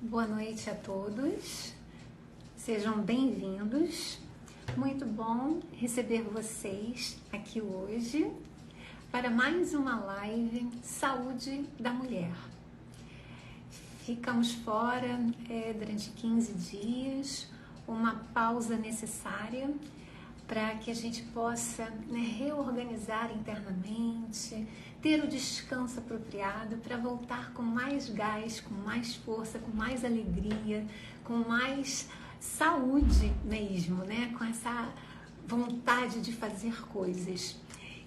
Boa noite a todos, sejam bem-vindos. Muito bom receber vocês aqui hoje para mais uma live Saúde da Mulher. Ficamos fora durante 15 dias, uma pausa necessária para que a gente possa reorganizar internamente, ter o descanso apropriado para voltar com mais gás, com mais força, com mais alegria, com mais saúde mesmo, né? Com essa vontade de fazer coisas.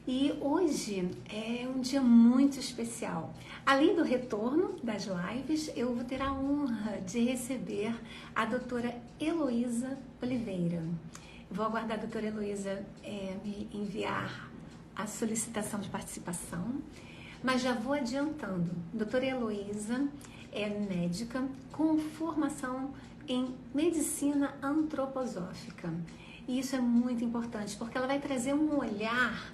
E hoje é um dia muito especial. Além do retorno das lives, eu vou ter a honra de receber a doutora Heloísa Oliveira. Vou aguardar a doutora Heloísa me enviar a solicitação de participação, mas já vou adiantando. Doutora Heloísa é médica com formação em medicina antroposófica. E isso é muito importante, porque ela vai trazer um olhar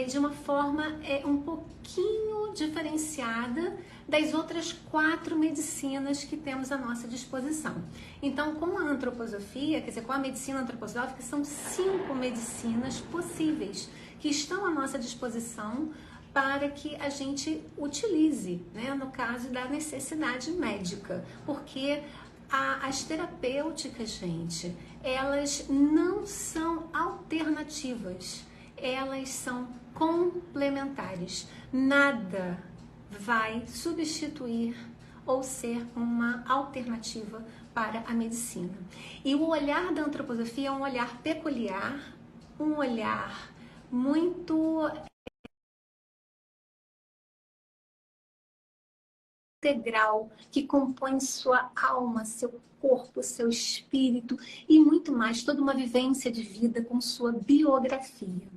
de uma forma um pouquinho diferenciada das outras 4 medicinas que temos à nossa disposição. Então, com a antroposofia, quer dizer, com a medicina antroposófica, são 5 medicinas possíveis que estão à nossa disposição para que a gente utilize, né, no caso da necessidade médica, porque as terapêuticas, gente, elas não são alternativas, elas são complementares. Nada vai substituir ou ser uma alternativa para a medicina. E o olhar da antroposofia é um olhar peculiar, um olhar muito integral, que compõe sua alma, seu corpo, seu espírito e muito mais, toda uma vivência de vida com sua biografia.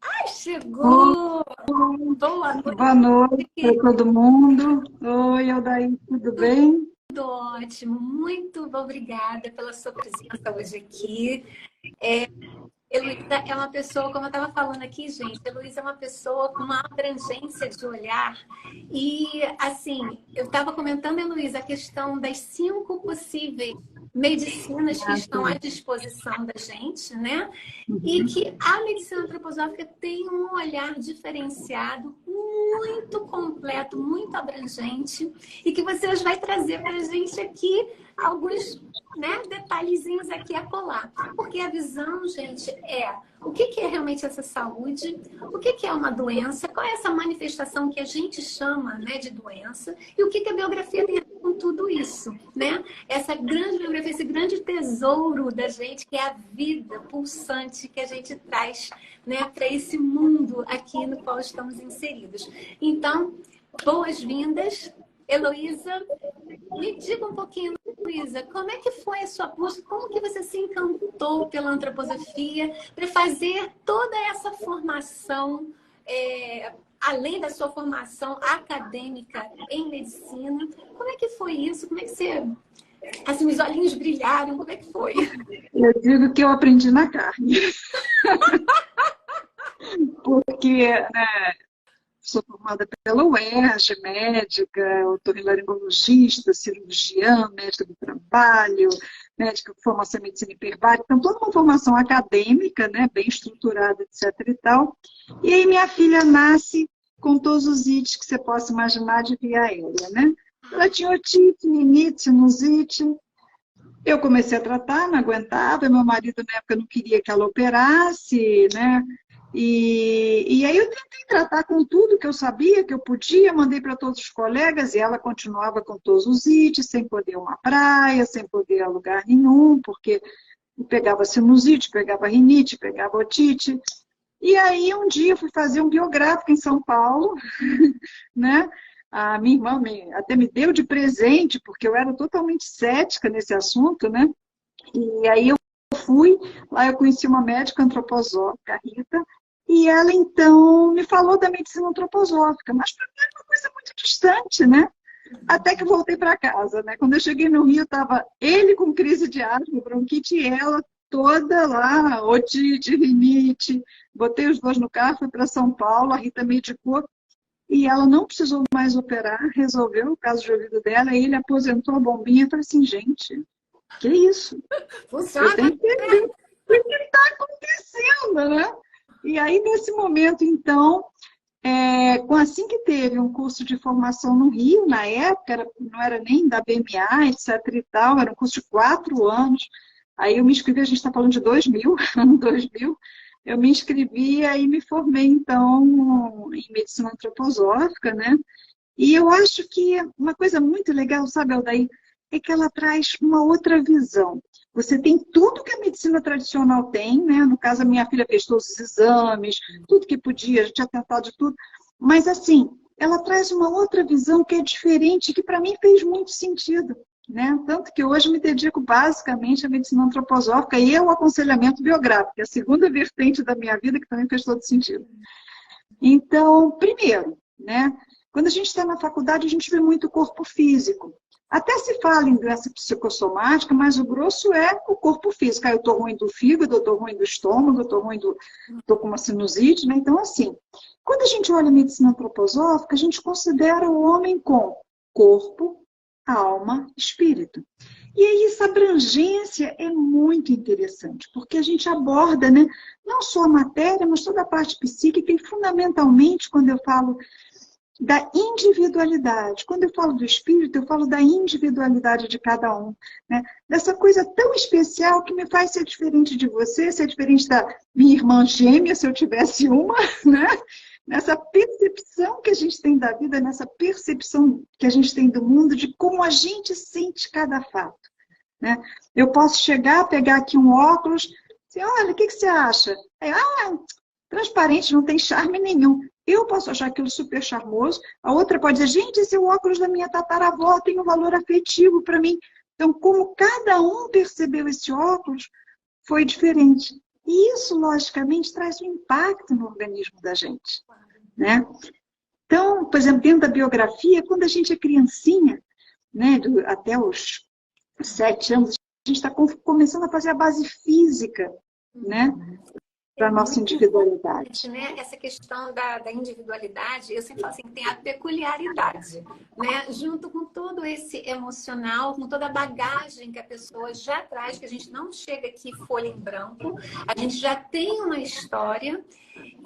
Ai, chegou! Boa noite! Boa noite a todo mundo. Oi, Aldair, tudo bem? Tudo ótimo, muito obrigada pela sua presença hoje aqui. Heloísa é uma pessoa, como eu estava falando aqui, gente, Heloísa é uma pessoa com uma abrangência de olhar. E, assim, eu estava comentando, Heloísa, a questão das 5 possíveis medicinas que estão à disposição da gente, né? E que a medicina antroposófica tem um olhar diferenciado, muito completo, muito abrangente, e que você hoje vai trazer para a gente aqui alguns, né, detalhezinhos aqui a colar. Porque a visão, gente, o que é realmente essa saúde, o que é uma doença, qual é essa manifestação que a gente chama, né, de doença, e o que a biografia tem a ver com tudo isso, né? Essa grande biografia, esse grande tesouro da gente, que é a vida pulsante que a gente traz, né, para esse mundo aqui no qual estamos inseridos. Então, boas-vindas, Heloísa. Me diga um pouquinho, Luísa, como é que foi a sua busca? Como que você se encantou pela antroposofia para fazer toda essa formação, além da sua formação acadêmica em medicina? Como é que foi isso? Como é que você... Assim, os olhinhos brilharam, como é que foi? Eu digo que eu aprendi na carne. Porque, né, sou formada pela UERJ, médica, otorrinolaringologista, cirurgiã, médica do trabalho, médica com formação em medicina hiperbárica, então toda uma formação acadêmica, né, bem estruturada, etc. e tal. E aí minha filha nasce com todos os ites que você possa imaginar de via aérea, né? Ela tinha otite, rinite, sinusite. Eu comecei a tratar, não aguentava, meu marido na época não queria que ela operasse, né? E aí eu tentei tratar com tudo que eu sabia, que eu podia, mandei para todos os colegas e ela continuava com todos os ites, sem poder ir a uma praia, sem poder ir a lugar nenhum, porque pegava sinusite, pegava rinite, pegava otite. E aí um dia eu fui fazer um biográfico em São Paulo, né? A minha irmã até me deu de presente, porque eu era totalmente cética nesse assunto, né? E aí eu fui, lá eu conheci uma médica antroposófica, a Rita, e ela então me falou da medicina antroposófica, mas para mim era uma coisa muito distante, né? Até que eu voltei para casa, né? Quando eu cheguei no Rio, estava ele com crise de asma, bronquite, e ela toda lá, otite, rinite. Botei os dois no carro, fui para São Paulo, a Rita me indicou. e ela não precisou mais operar, resolveu o caso de ouvido dela, e ele aposentou a bombinha. Eu falei assim, gente, que isso? Funciona. Eu tenho que entender o que está acontecendo, né? E aí, nesse momento, então, assim que teve um curso de formação no Rio, na época, não era nem da BMA, etc e tal, era um curso de 4 anos. Aí eu me inscrevi, a gente está falando de 2000, ano 2000, eu me inscrevi e me formei, então, em medicina antroposófica, né? E eu acho que uma coisa muito legal, sabe, Aldair, é que ela traz uma outra visão. Você tem tudo que a medicina tradicional tem, né? No caso, a minha filha fez todos os exames, tudo que podia, já tinha tentado de tudo. Mas, assim, ela traz uma outra visão que é diferente, que para mim fez muito sentido, né? Tanto que hoje me dedico basicamente à medicina antroposófica e ao aconselhamento biográfico, que é a segunda vertente da minha vida, que também fez todo sentido. Então, primeiro, né? Quando a gente está na faculdade, a gente vê muito o corpo físico. Até se fala em doença psicossomática, mas o grosso é o corpo físico. Eu estou ruim do fígado, eu estou ruim do estômago, estou com uma sinusite, né? Então, assim, quando a gente olha a medicina antroposófica, a gente considera o homem com corpo, alma, espírito. E aí essa abrangência é muito interessante, porque a gente aborda, né, não só a matéria, mas toda a parte psíquica, e fundamentalmente, quando eu falo da individualidade. Quando eu falo do espírito, eu falo da individualidade de cada um, né? Dessa coisa tão especial que me faz ser diferente de você, ser diferente da minha irmã gêmea, se eu tivesse uma, né? Nessa percepção que a gente tem da vida, nessa percepção que a gente tem do mundo, de como a gente sente cada fato, né? Eu posso chegar, pegar aqui um óculos, dizer, olha, o que você acha? Transparente, não tem charme nenhum. Eu posso achar aquilo super charmoso, a outra pode dizer, gente, esse é o óculos da minha tataravó, tem um valor afetivo para mim. Então, como cada um percebeu esse óculos, foi diferente. E isso, logicamente, traz um impacto no organismo da gente, né? Então, por exemplo, dentro da biografia, quando a gente é criancinha, né, até os 7 anos, a gente está começando a fazer a base física, né? Para a nossa individualidade. Né? Essa questão da individualidade, eu sempre falo assim, tem a peculiaridade, né? Junto com todo esse emocional, com toda a bagagem que a pessoa já traz, que a gente não chega aqui folha em branco, a gente já tem uma história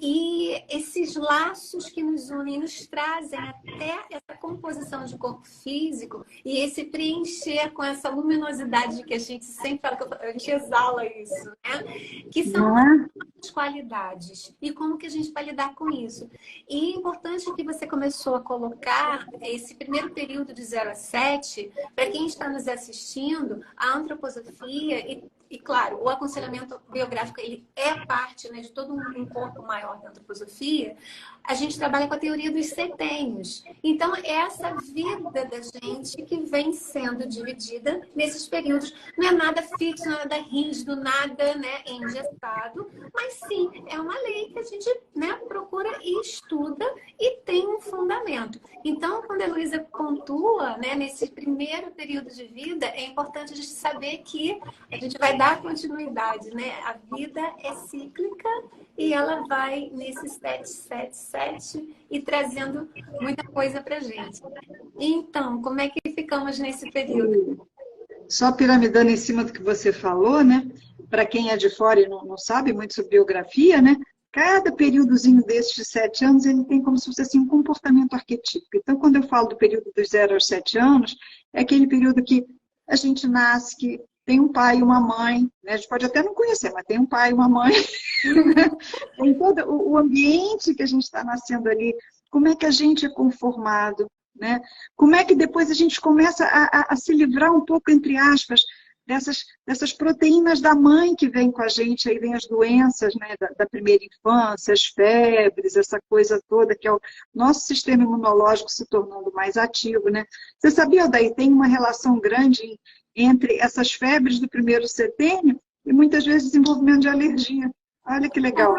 e esses laços que nos unem, nos trazem até essa composição de corpo físico e esse preencher com essa luminosidade que a gente sempre fala, que a gente exala isso, né? Que são as qualidades. E como que a gente vai lidar com isso? E é importante que você começou a colocar esse primeiro período de 0 a 7, para quem está nos assistindo, a antroposofia e, claro, o aconselhamento biográfico ele é parte, né, de todo um corpo maior da antroposofia. A gente trabalha com a teoria dos setênios. Então, essa vida da gente que vem sendo dividida nesses períodos. Não é nada fixo, não é nada rígido, nada, né, engessado, mas sim, é uma lei que a gente, né, procura e estuda e tem um fundamento. Então, quando a Heloísa pontua, né, nesse primeiro período de vida, é importante a gente saber que a gente vai dar continuidade, né? A vida é cíclica e ela vai nesse 777 e trazendo muita coisa pra gente. Então, como é que ficamos nesse período? Só piramidando em cima do que você falou, né? Para quem é de fora e não sabe muito sobre biografia, né? Cada períodozinho desses de 7 anos, ele tem como se fosse assim, um comportamento arquetípico. Então, quando eu falo do período dos 0 aos 7 anos, é aquele período que a gente nasce, que tem um pai e uma mãe, né? A gente pode até não conhecer, mas tem um pai e uma mãe. Tem todo o ambiente que a gente está nascendo ali, como é que a gente é conformado, né? Como é que depois a gente começa a se livrar um pouco, entre aspas, dessas proteínas da mãe que vem com a gente, aí vem as doenças, né, da primeira infância, as febres, essa coisa toda, que é o nosso sistema imunológico se tornando mais ativo, né? Você sabia, daí tem uma relação grande entre essas febres do primeiro setênio e muitas vezes desenvolvimento de alergia. Olha que legal.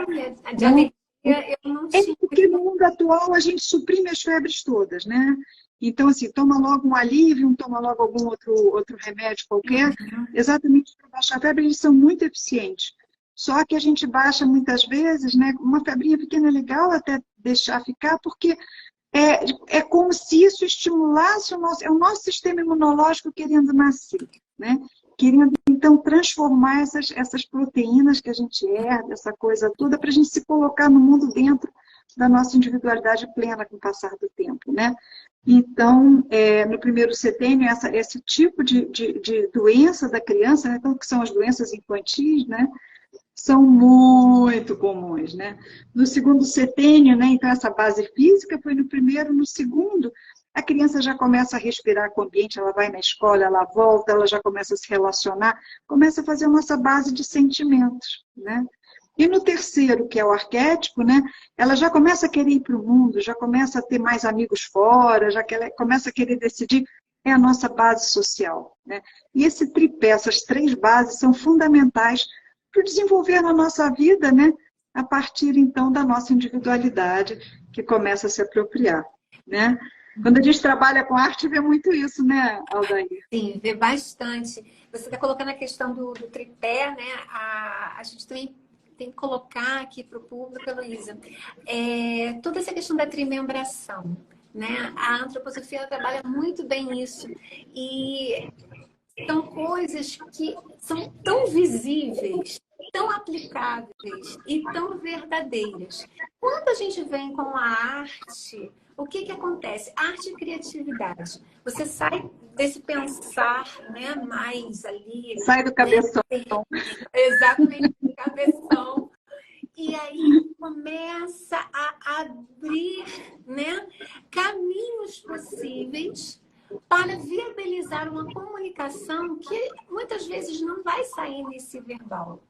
De alergia eu não tinha. Porque no mundo atual a gente suprime as febres todas, né? Então, assim, toma logo um alívio, toma logo algum outro remédio qualquer, exatamente para baixar a febre, eles são muito eficientes. Só que a gente baixa muitas vezes, né? Uma febrinha pequena é legal até deixar ficar, porque é como se isso estimulasse é o nosso sistema imunológico querendo nascer, né? Querendo, então, transformar essas proteínas que a gente herda, essa coisa toda, para a gente se colocar no mundo dentro da nossa individualidade plena com o passar do tempo, né? Então, no primeiro setênio, esse tipo de doença da criança, né, então, que são as doenças infantis, né, são muito comuns, né? No segundo setênio, né, então, essa base física foi no primeiro, no segundo, a criança já começa a respirar com o ambiente, ela vai na escola, ela volta, ela já começa a se relacionar, começa a fazer a nossa base de sentimentos, né? E no terceiro, que é o arquétipo, né, ela já começa a querer ir para o mundo, já começa a ter mais amigos fora, começa a querer decidir, é a nossa base social, né? E esse tripé, essas três bases são fundamentais para desenvolver na nossa vida, né, a partir, então, da nossa individualidade, que começa a se apropriar, né? Quando a gente trabalha com arte, vê muito isso, né, Aldair? Sim, vê bastante. Você está colocando a questão do tripé, né? A gente também tem que colocar aqui para o público, Heloísa, toda essa questão da trimembração, né? A antroposofia trabalha muito bem isso. E são coisas que são tão visíveis, tão aplicáveis e tão verdadeiras. Quando a gente vem com a arte, o que acontece? Arte e criatividade. Você sai desse pensar, né, mais ali... Sai do cabeção. Né, exatamente, do cabeção. E aí começa a abrir, né, caminhos possíveis para viabilizar uma comunicação que muitas vezes não vai sair nesse verbal.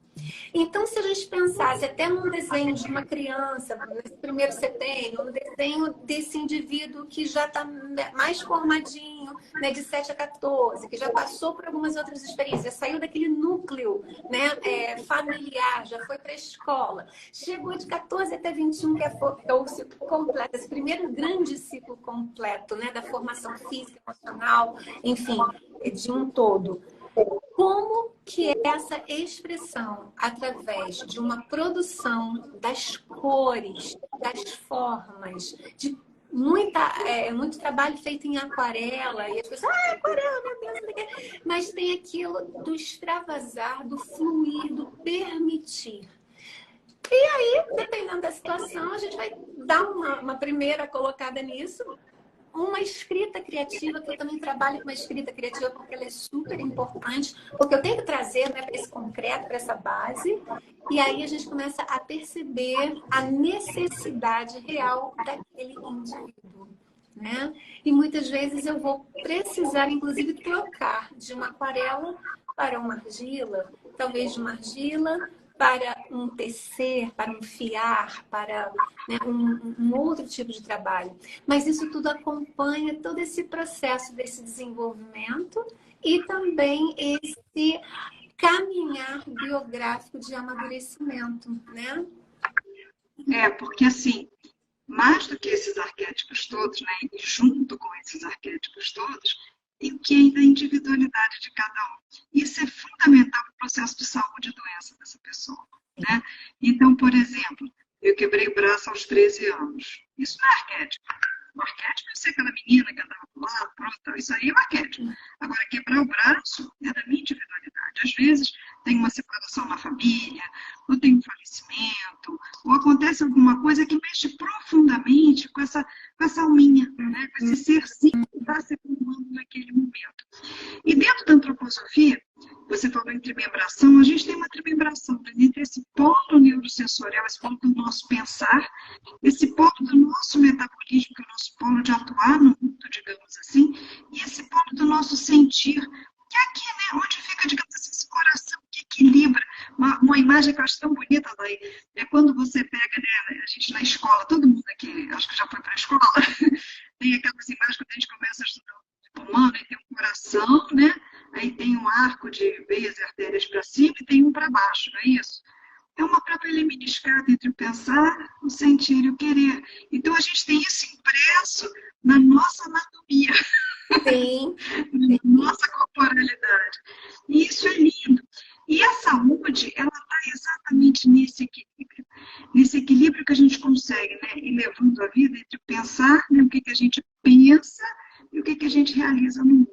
Então, se a gente pensasse até num desenho de uma criança, nesse primeiro setênio, um desenho desse indivíduo que já está mais formadinho, né, de 7 a 14, que já passou por algumas outras experiências, já saiu daquele núcleo, né, familiar, já foi para a escola, chegou de 14 até 21, que é o ciclo completo, esse primeiro grande ciclo completo, né, da formação física, emocional, enfim, de um todo. Como que essa expressão, através de uma produção das cores, das formas, de muito trabalho feito em aquarela, e as pessoas, aquarela, meu Deus, não sei o quê. Mas tem aquilo do extravasar, do fluir, do permitir. E aí, dependendo da situação, a gente vai dar uma primeira colocada nisso. Uma escrita criativa, que eu também trabalho com uma escrita criativa porque ela é super importante, porque eu tenho que trazer, né, para esse concreto, para essa base, e aí a gente começa a perceber a necessidade real daquele indivíduo, né? E muitas vezes eu vou precisar, inclusive, trocar de uma aquarela para uma argila, talvez de uma argila para um tecer, para um fiar, para, né, um outro tipo de trabalho. Mas isso tudo acompanha todo esse processo desse desenvolvimento e também esse caminhar biográfico de amadurecimento, né? Porque assim, mais do que esses arquétipos todos, né, e junto com esses arquétipos todos, tem o que é da individualidade de cada um. Isso é fundamental para o processo de saúde e doença dessa pessoa, né? Então, por exemplo, eu quebrei o braço aos 13 anos. Isso não é arquétipo. O arquétipo é ser aquela menina que andava pro lado, pronto, isso aí é o arquétipo. Agora, quebrar o braço é da minha individualidade. Às vezes, tem uma separação na família, ou tem um falecimento, ou acontece alguma coisa que mexe profundamente com essa alminha, né? Com esse serzinho que está se formando naquele momento. E dentro da antroposofia, você falou em trimembração, a gente tem uma trimembração entre esse polo neurosensorial, esse polo do nosso pensar, esse polo do nosso metabolismo, que é o nosso polo de atuar no mundo, digamos assim, e esse polo do nosso sentir, que é aqui, né, onde fica, digamos assim, esse coração que equilibra. Uma imagem que eu acho tão bonita, daí, é quando você pega, né, a gente na escola, todo mundo aqui, acho que já foi para a escola, tem aquelas imagens quando a gente começa a estudar o pulmão, aí tem um coração, né? Aí tem um arco de veias e artérias para cima e tem um para baixo, não é isso? É uma própria lemniscata entre o pensar, o sentir e o querer. Então a gente tem isso impresso na nossa anatomia, Sim. na nossa corporalidade. E isso é lindo. E a saúde, ela está exatamente nesse equilíbrio que a gente consegue, né? Ir levando a vida entre o pensar, né? O que a gente pensa e o que a gente realiza no mundo.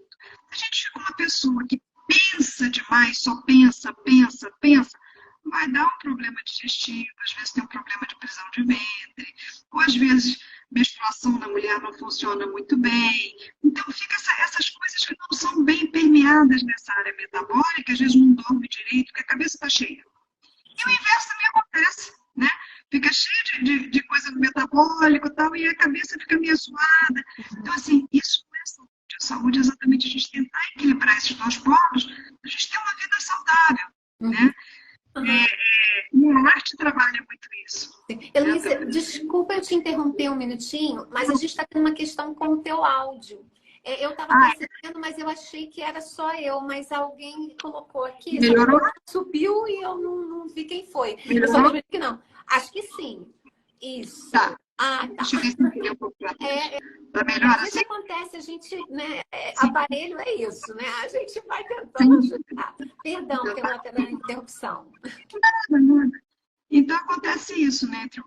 A gente fica uma pessoa que pensa demais, só pensa, pensa, pensa, vai dar um problema digestivo, às vezes tem um problema de prisão de ventre, ou às vezes menstruação na mulher não funciona muito bem. Então, fica essas coisas que não são bem permeadas nessa área metabólica, às vezes não dorme direito, porque a cabeça está cheia. E o inverso também acontece, né? Fica cheio de coisa no metabólico e tal, e a cabeça fica meio zoada. Então, assim, isso não é saúde. A saúde é exatamente a gente tentar equilibrar esses dois polos, a gente ter uma vida saudável, né? E a arte trabalha muito isso. Heloísa, desculpa eu te interromper um minutinho, mas a gente está tendo uma questão com o teu áudio. Eu estava percebendo, mas eu achei que era só eu, mas alguém colocou aqui. Melhorou? Subiu e eu não vi quem foi. Melhorou? Eu só descobri que não. Acho que sim. Isso. Tá. Tá. Deixa eu ver se eu entender um pouco pra Tá melhor Às vezes assim? acontece, a gente, né, aparelho é isso, né? A gente vai tentando ajudar. Perdão pela interrupção. Nada. Então, acontece isso, né? Entre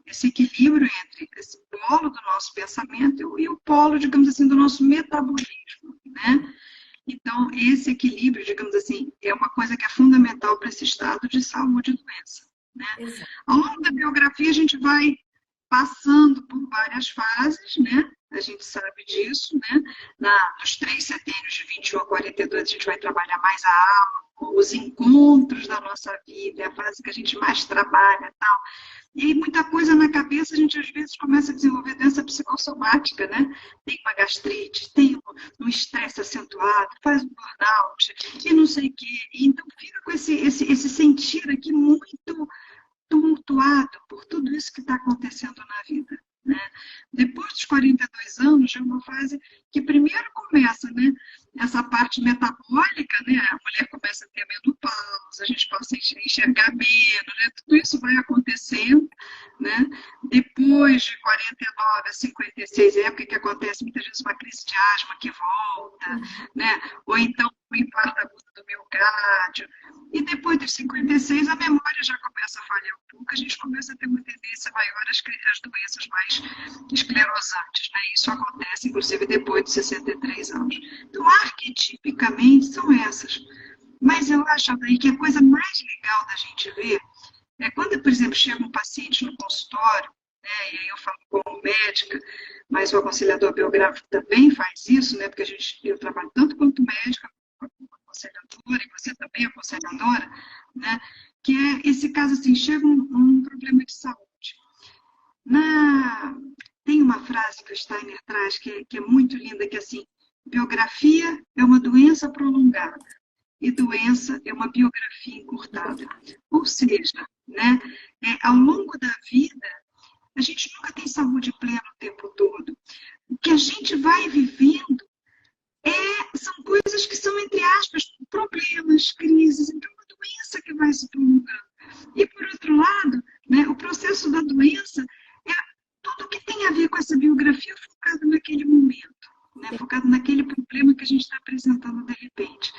esse equilíbrio entre esse polo do nosso pensamento e o polo, digamos assim, do nosso metabolismo, né? Então, esse equilíbrio, digamos assim, é uma coisa que é fundamental para esse estado de saúde e doença, né? Ao longo da biografia, a gente vai passando por várias fases, né? A gente sabe disso, né? Nos 3 setênios de 21 a 42, a gente vai trabalhar mais a alma, os encontros da nossa vida, é a fase que a gente mais trabalha e tal. E aí, muita coisa na cabeça, a gente às vezes começa a desenvolver doença psicossomática, né? Tem uma gastrite, tem um estresse acentuado, faz um burnout, e não sei o quê. E então fica com esse sentir aqui muito tumultuado por tudo isso que está acontecendo na vida, né? Depois dos 42 anos, já é uma fase que primeiro começa, né? Essa parte metabólica, né? A mulher começa a ter menopausa, a gente passa a enxergar menos, né? Tudo isso vai acontecendo, né? Depois de 49 a 56, é a época que acontece muitas vezes uma crise de asma que volta, né? Ou então o infarto agudo do miocárdio. E depois dos 56, a memória já começa a falhar um pouco, a gente começa a ter uma tendência maior às doenças mais esclerosantes, né? Isso acontece, inclusive, depois de 63 anos. Então, arquetipicamente, são essas. Mas eu acho, Adair, que a coisa mais legal da gente ver é quando, por exemplo, chega um paciente no consultório, né? E aí eu falo como médica, mas o aconselhador biográfico também faz isso, né? Porque eu trabalho tanto quanto médica, aconselhadora, e você também é aconselhadora, né? Que é esse caso assim, chega um problema de saúde. Tem uma frase que o Steiner traz que é muito linda, que é assim, biografia é uma doença prolongada e doença é uma biografia encurtada. Ou seja, né, ao longo da vida, a gente nunca tem saúde plena o tempo todo. O que a gente vai vivendo são coisas que são, entre aspas, problemas, crises, então é uma doença que vai se prolongando. E, por outro lado, né, o processo da doença é tudo que tem a ver com essa biografia focado naquele momento, né, focado naquele problema que a gente está apresentando de repente.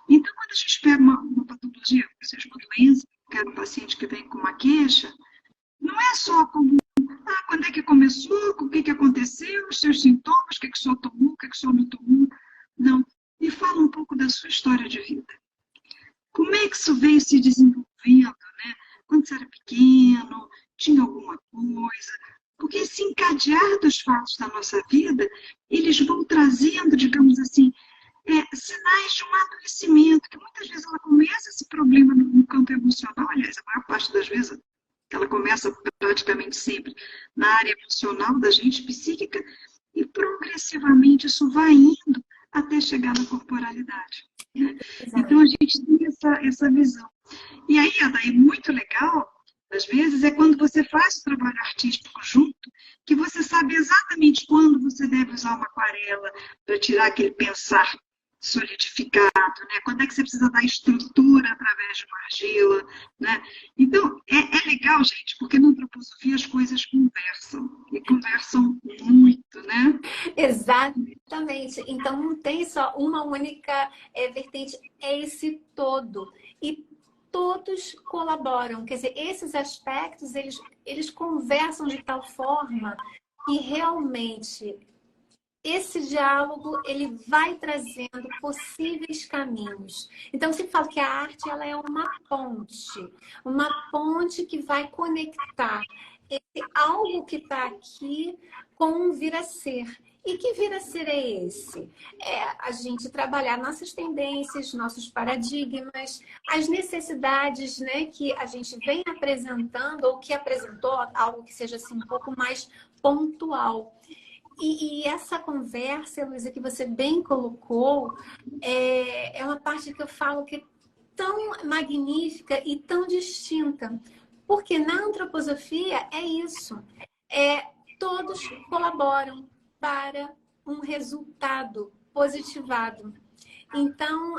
Então, quando a gente pega uma patologia, ou seja, uma doença, quer um paciente que vem com uma queixa, não é só como quando é que começou, o que aconteceu, os seus sintomas, o que o senhor tomou, o que o senhor não tomou. Não. Me fala um pouco da sua história de vida. Como é que isso veio se desenvolvendo, né? Quando você era pequeno, tinha alguma coisa? Porque esse encadear dos fatos da nossa vida, eles vão trazendo, digamos assim, sinais de um adoecimento, que muitas vezes ela começa esse problema no campo emocional, aliás, a maior parte das vezes ela começa praticamente sempre na área emocional da gente, psíquica, e progressivamente isso vai indo até chegar na corporalidade, né? Então a gente tem essa visão. E aí, Adair, muito legal, às vezes, é quando você faz o trabalho artístico junto, que você sabe exatamente quando você deve usar uma aquarela para tirar aquele pensar solidificado, né? Quando é que você precisa dar estrutura através de uma argila, né? Então, é legal, gente, porque na antroposofia as coisas conversam, e conversam muito, né? Exatamente. Então, não tem só uma única vertente, é esse todo. E todos colaboram. Quer dizer, esses aspectos, eles conversam de tal forma E realmente esse diálogo ele vai trazendo possíveis caminhos. Então se fala que a arte ela é uma ponte que vai conectar esse algo que está aqui com um vir a ser. E que vir a ser é esse? É a gente trabalhar nossas tendências, nossos paradigmas, as necessidades, né, que a gente vem apresentando ou que apresentou, algo que seja assim, um pouco mais pontual. E essa conversa, Luísa, que você bem colocou, é uma parte que eu falo que é tão magnífica e tão distinta. Porque na antroposofia é isso. Todos colaboram para um resultado positivado. Então,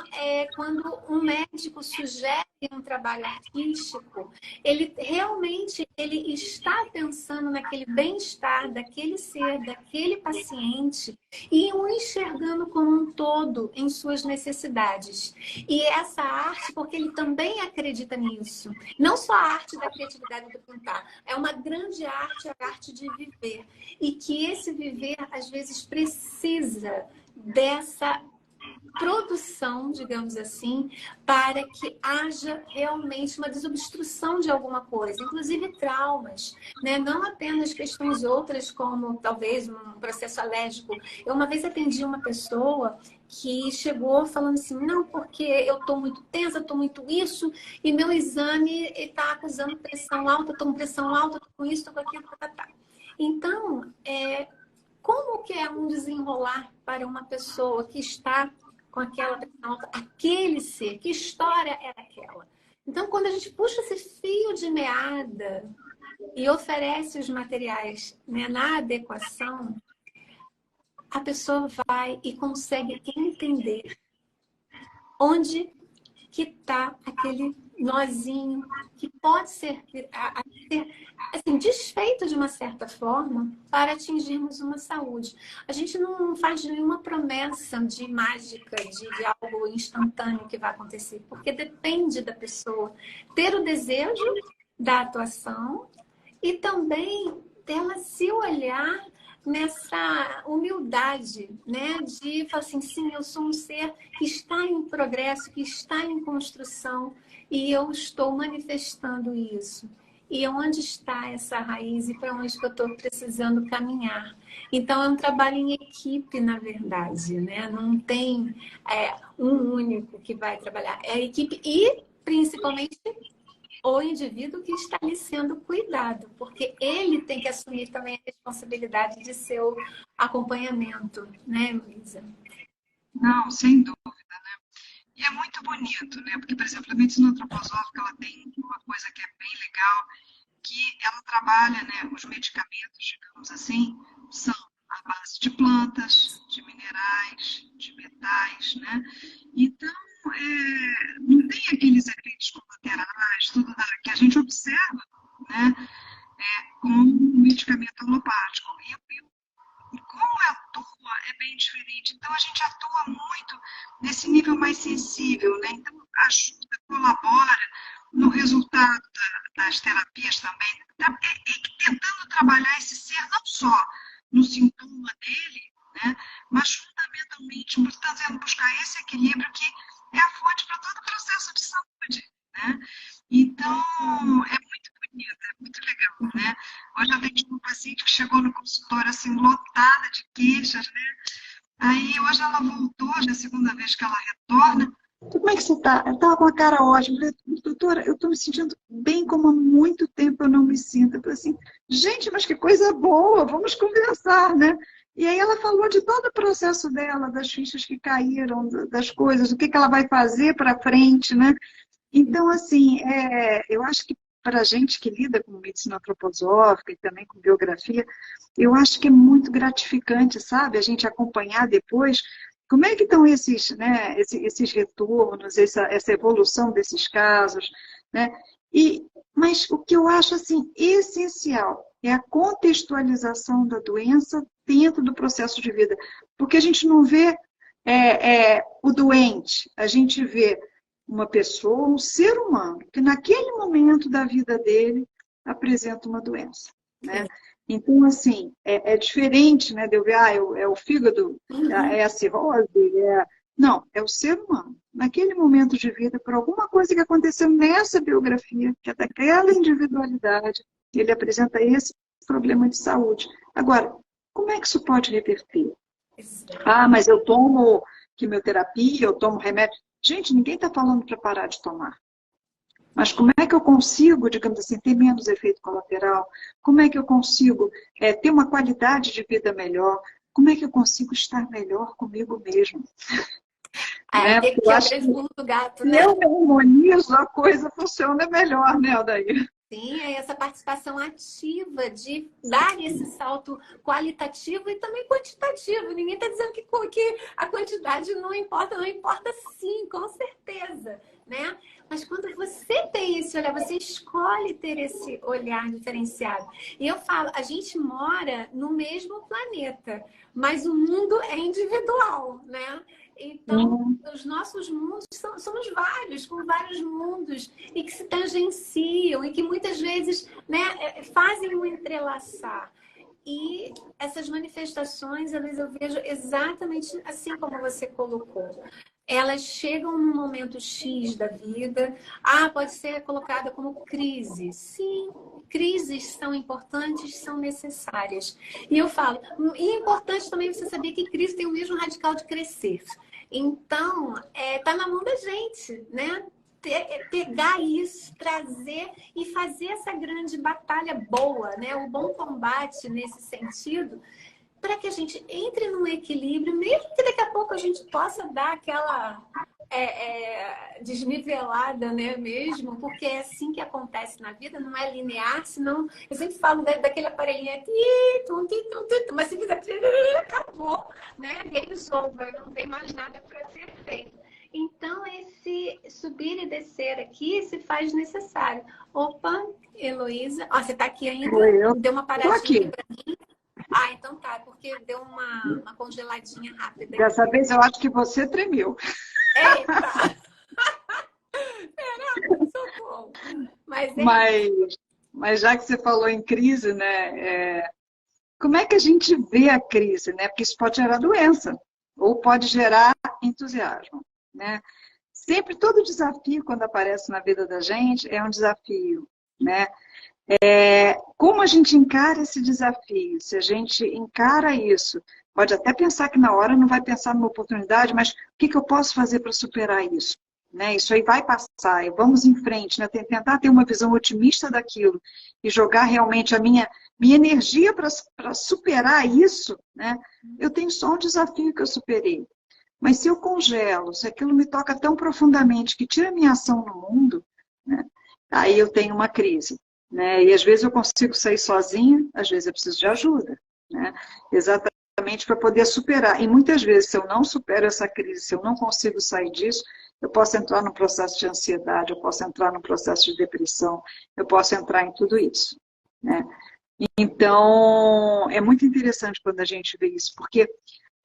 quando um médico sugere um trabalho artístico, ele realmente ele está pensando naquele bem-estar daquele ser, daquele paciente e o enxergando como um todo em suas necessidades. E essa arte, porque ele também acredita nisso. Não só a arte da criatividade do pintar, é uma grande arte, a arte de viver. E que esse viver, às vezes, precisa dessa produção, digamos assim, para que haja realmente uma desobstrução de alguma coisa, inclusive traumas, né? Não apenas questões outras, como talvez um processo alérgico. Eu uma vez atendi uma pessoa que chegou falando assim, não, porque eu estou muito tensa, estou muito isso, e meu exame está acusando pressão alta, estou com pressão alta, estou com isso, estou com aquilo, tá. Então, como que é um desenrolar para uma pessoa que está com aquela pressão alta, aquele ser, que história era aquela? Então, quando a gente puxa esse fio de meada e oferece os materiais, né, na adequação, a pessoa vai e consegue entender onde que está aquele nozinho que pode ser assim, desfeito de uma certa forma para atingirmos uma saúde. A gente não faz nenhuma promessa de mágica, de algo instantâneo que vai acontecer, porque depende da pessoa ter o desejo da atuação e também dela se olhar nessa humildade, né? De falar assim, sim, eu sou um ser que está em progresso, que está em construção e eu estou manifestando isso. E onde está essa raiz e para onde que eu estou precisando caminhar? Então, é um trabalho em equipe, na verdade, né? Não tem um único que vai trabalhar. É a equipe e, principalmente, o indivíduo que está ali sendo cuidado, porque ele tem que assumir também a responsabilidade de seu acompanhamento, né, Luísa? Não, sem dúvida, né? E é muito bonito, né? Porque, por exemplo, a medicina antroposófica, ela tem uma coisa que é bem legal, que ela trabalha, né, os medicamentos, digamos assim, são à base de plantas, de minerais, de metais, né? Então, não tem aqueles efeitos colaterais, que a gente observa, né, com um medicamento alopático. E como atua é bem diferente. Então, a gente atua muito nesse nível mais sensível, né? Então, ajuda, colabora no resultado das terapias também, tentando trabalhar esse ser não só no sintoma dele, né, mas fundamentalmente tentando buscar esse equilíbrio que é a fonte para todo o processo de saúde, né? Então, é muito bonito, é muito legal, né? Hoje eu atendi uma paciente que chegou no consultório assim, lotada de queixas, né? Aí hoje ela voltou, já é a segunda vez que ela retorna. Como é que você está? Ela estava com a cara ótima. Eu falei, doutora, eu estou me sentindo bem como há muito tempo eu não me sinto. Eu falei assim, gente, mas que coisa boa, vamos conversar, né? E aí ela falou de todo o processo dela, das fichas que caíram, das coisas, o que ela vai fazer para frente, né? Então, assim, eu acho que para a gente que lida com medicina antroposófica e também com biografia, eu acho que é muito gratificante, sabe? A gente acompanhar depois como é que estão esses, né, esses retornos, essa evolução desses casos, né? Mas o que eu acho assim, essencial é a contextualização da doença dentro do processo de vida. Porque a gente não vê o doente, a gente vê uma pessoa, um ser humano, que naquele momento da vida dele apresenta uma doença, né? Então, assim, é diferente, né, de eu ver, é o fígado, Uhum. é a cirrose, Não, é o ser humano. Naquele momento de vida, por alguma coisa que aconteceu nessa biografia, que é daquela individualidade, ele apresenta esse problema de saúde. Agora, como é que isso pode reverter? Exato. Ah, mas eu tomo quimioterapia, eu tomo remédio. Gente, ninguém está falando para parar de tomar. Mas como é que eu consigo, digamos assim, ter menos efeito colateral? Como é que eu consigo ter uma qualidade de vida melhor? Como é que eu consigo estar melhor comigo mesmo? Né? Ter Porque eu que é o acho que grande pulo do gato, se né? eu me harmonizo, a coisa funciona melhor, né, Aldair? Sim, é essa participação ativa de dar esse salto qualitativo e também quantitativo. Ninguém está dizendo que a quantidade não importa, não importa sim, com certeza, né? Mas quando você tem esse olhar, você escolhe ter esse olhar diferenciado. E eu falo, a gente mora no mesmo planeta, mas o mundo é individual, né? Então, Sim. os nossos mundos somos vários, com vários mundos, e que se tangenciam, e que muitas vezes, né, fazem um entrelaçar. E essas manifestações, elas eu vejo exatamente assim como você colocou. Elas chegam num momento X da vida. Ah, pode ser colocada como crise. Sim, crises são importantes, são necessárias. E eu falo, e é importante também você saber que crise tem o mesmo radical de crescer. Então, tá na mão da gente, né? Pegar isso, trazer e fazer essa grande batalha boa, né? O bom combate nesse sentido, para que a gente entre num equilíbrio, mesmo que daqui a pouco a gente possa dar aquela desnivelada, né, mesmo, porque é assim que acontece na vida, não é linear, senão eu sempre falo daquele aparelhinho, mas se fizer acabou, né? Game over, não tem mais nada para ser feito. Então, esse subir e descer aqui se faz necessário. Opa, Heloísa, ó, você está aqui ainda? Eu Deu uma estou paradinha aqui aqui. para mim. Ah, então tá, porque deu uma congeladinha rápida Dessa aqui. vez eu acho que você tremeu. Eita! Socorro! Mas é isso. Mas, mas já que você falou em crise, né? Como é que a gente vê a crise, né? Porque isso pode gerar doença ou pode gerar entusiasmo, né? Sempre todo desafio quando aparece na vida da gente é um desafio, né? Como a gente encara esse desafio? Se a gente encara isso, pode até pensar que na hora não vai pensar numa oportunidade, mas o que eu posso fazer para superar isso? Né? Isso aí vai passar, e vamos em frente, né? Tentar ter uma visão otimista daquilo e jogar realmente a minha energia para superar isso, né? Eu tenho só um desafio que eu superei. Mas se eu congelo, se aquilo me toca tão profundamente que tira a minha ação no mundo, né? Aí eu tenho uma crise. Né? E às vezes eu consigo sair sozinha, às vezes eu preciso de ajuda. Né? Exatamente para poder superar. E muitas vezes, se eu não supero essa crise, se eu não consigo sair disso, eu posso entrar num processo de ansiedade, eu posso entrar num processo de depressão, eu posso entrar em tudo isso. Né? Então, é muito interessante quando a gente vê isso, porque,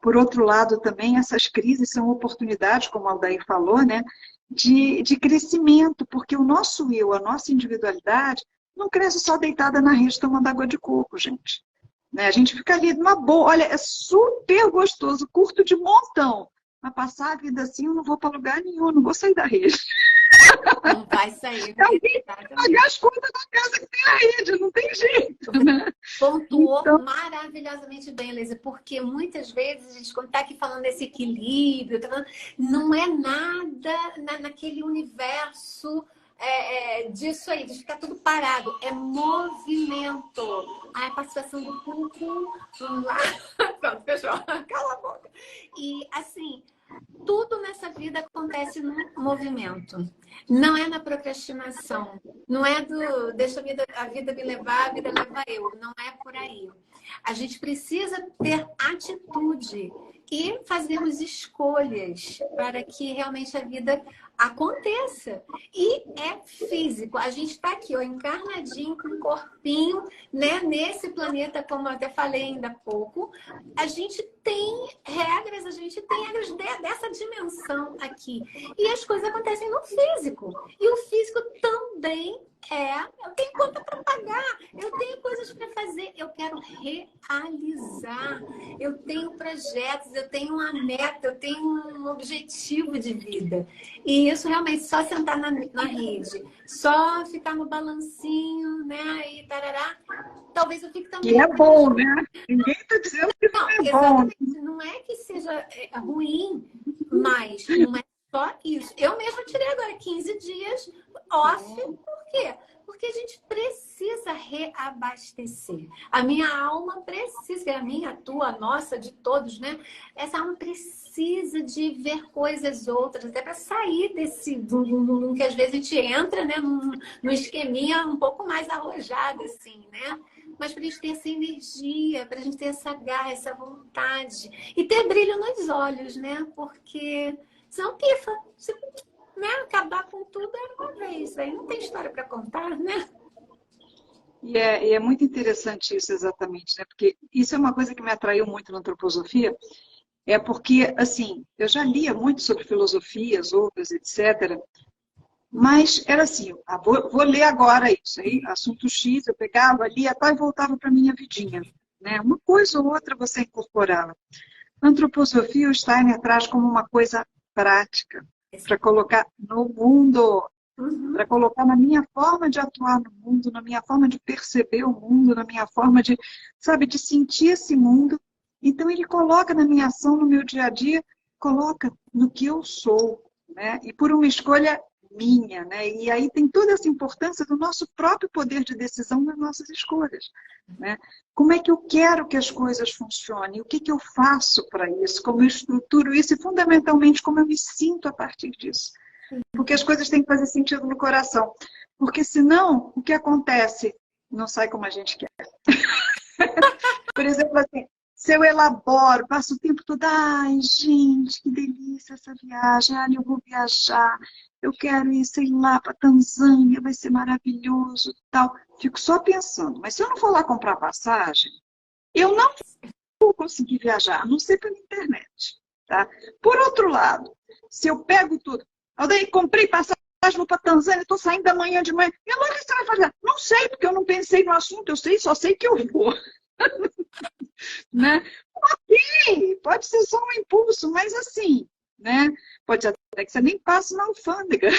por outro lado, também essas crises são oportunidades, como a Aldair falou, né, de crescimento, porque o nosso eu, a nossa individualidade, não cresce só deitada na rede tomando água de coco, gente. Né? A gente fica ali numa boa, olha, é super gostoso, curto de montão. Mas passar a vida assim, eu não vou para lugar nenhum, eu não vou sair da rede. Não vai sair, Alguém tem que pagar exatamente. as contas da casa que tem a rede, não tem jeito, né? Pontuou Então, maravilhosamente bem, Elisa, porque muitas vezes a gente, quando está aqui falando desse equilíbrio, não é nada naquele universo disso aí, de ficar tudo parado. É movimento. A participação do público. Vamos lá. Pronto, fechou. Cala a boca. E assim, tudo nessa vida acontece no movimento. Não é na procrastinação. Não é do deixa a vida me levar, a vida leva eu. Não é por aí. A gente precisa ter atitude e fazermos escolhas para que realmente a vida aconteça. E é físico. A gente está aqui, ó, encarnadinho, com um corpinho, né? Nesse planeta, como eu até falei ainda há pouco. A gente tem regras dessa dimensão aqui. E as coisas acontecem no físico. E o físico também Eu tenho conta para pagar, eu tenho coisas para fazer, eu quero realizar, eu tenho projetos, eu tenho uma meta, eu tenho um objetivo de vida. E isso realmente, só sentar na rede, só ficar no balancinho, né? E tarará, talvez eu fique E também. é bom, né? Ninguém está dizendo que não Não, é bom. exatamente. Não é que seja ruim, mas não é só isso. Eu mesma tirei agora 15 dias off. Por quê? Porque a gente precisa reabastecer. A minha alma precisa, a minha, a tua, a nossa, de todos, né? Essa alma precisa de ver coisas outras, até para sair desse que às vezes a gente entra, né? Num esqueminha um pouco mais arrojado, assim, né? Mas para a gente ter essa energia, para a gente ter essa garra, essa vontade. E ter brilho nos olhos, né? Porque senão pifa. Se, né? Acabar com tudo é uma vez. Aí não tem história para contar, né? E é muito interessante isso exatamente, né? Porque isso é uma coisa que me atraiu muito na antroposofia, é porque, assim, eu já lia muito sobre filosofias, outras, etc., mas era assim, vou ler agora isso aí, assunto X, eu pegava, lia, e voltava para a minha vidinha, né? Uma coisa ou outra você incorporava. A antroposofia, o Steiner traz como uma coisa prática, para colocar no mundo, para colocar na minha forma de atuar no mundo, na minha forma de perceber o mundo, na minha forma de, sabe, de sentir esse mundo. Então, ele coloca na minha ação, no meu dia a dia, coloca no que eu sou, né? E por uma escolha minha, né? E aí tem toda essa importância do nosso próprio poder de decisão nas nossas escolhas, né? Como é que eu quero que as coisas funcionem? O que que eu faço para isso? Como eu estruturo isso? E, fundamentalmente, como eu me sinto a partir disso? Porque as coisas têm que fazer sentido no coração. Porque senão, o que acontece? Não sai como a gente quer. Por exemplo, assim, se eu elaboro, passo o tempo todo, ai, gente, que delícia essa viagem, ai, eu vou viajar, eu quero ir, sei lá, para Tanzânia, vai ser maravilhoso, tal. Fico só pensando, mas se eu não for lá comprar passagem, eu não vou conseguir viajar, a não ser pela internet, tá? Por outro lado, se eu pego tudo, Aldair, comprei passagem, vou para Tanzânia, estou saindo amanhã de manhã. E agora o que você vai fazer? Não sei, porque eu não pensei no assunto, só sei que eu vou. Né? Ok, pode ser só um impulso, mas assim, né? Pode até que você nem passe na alfândega,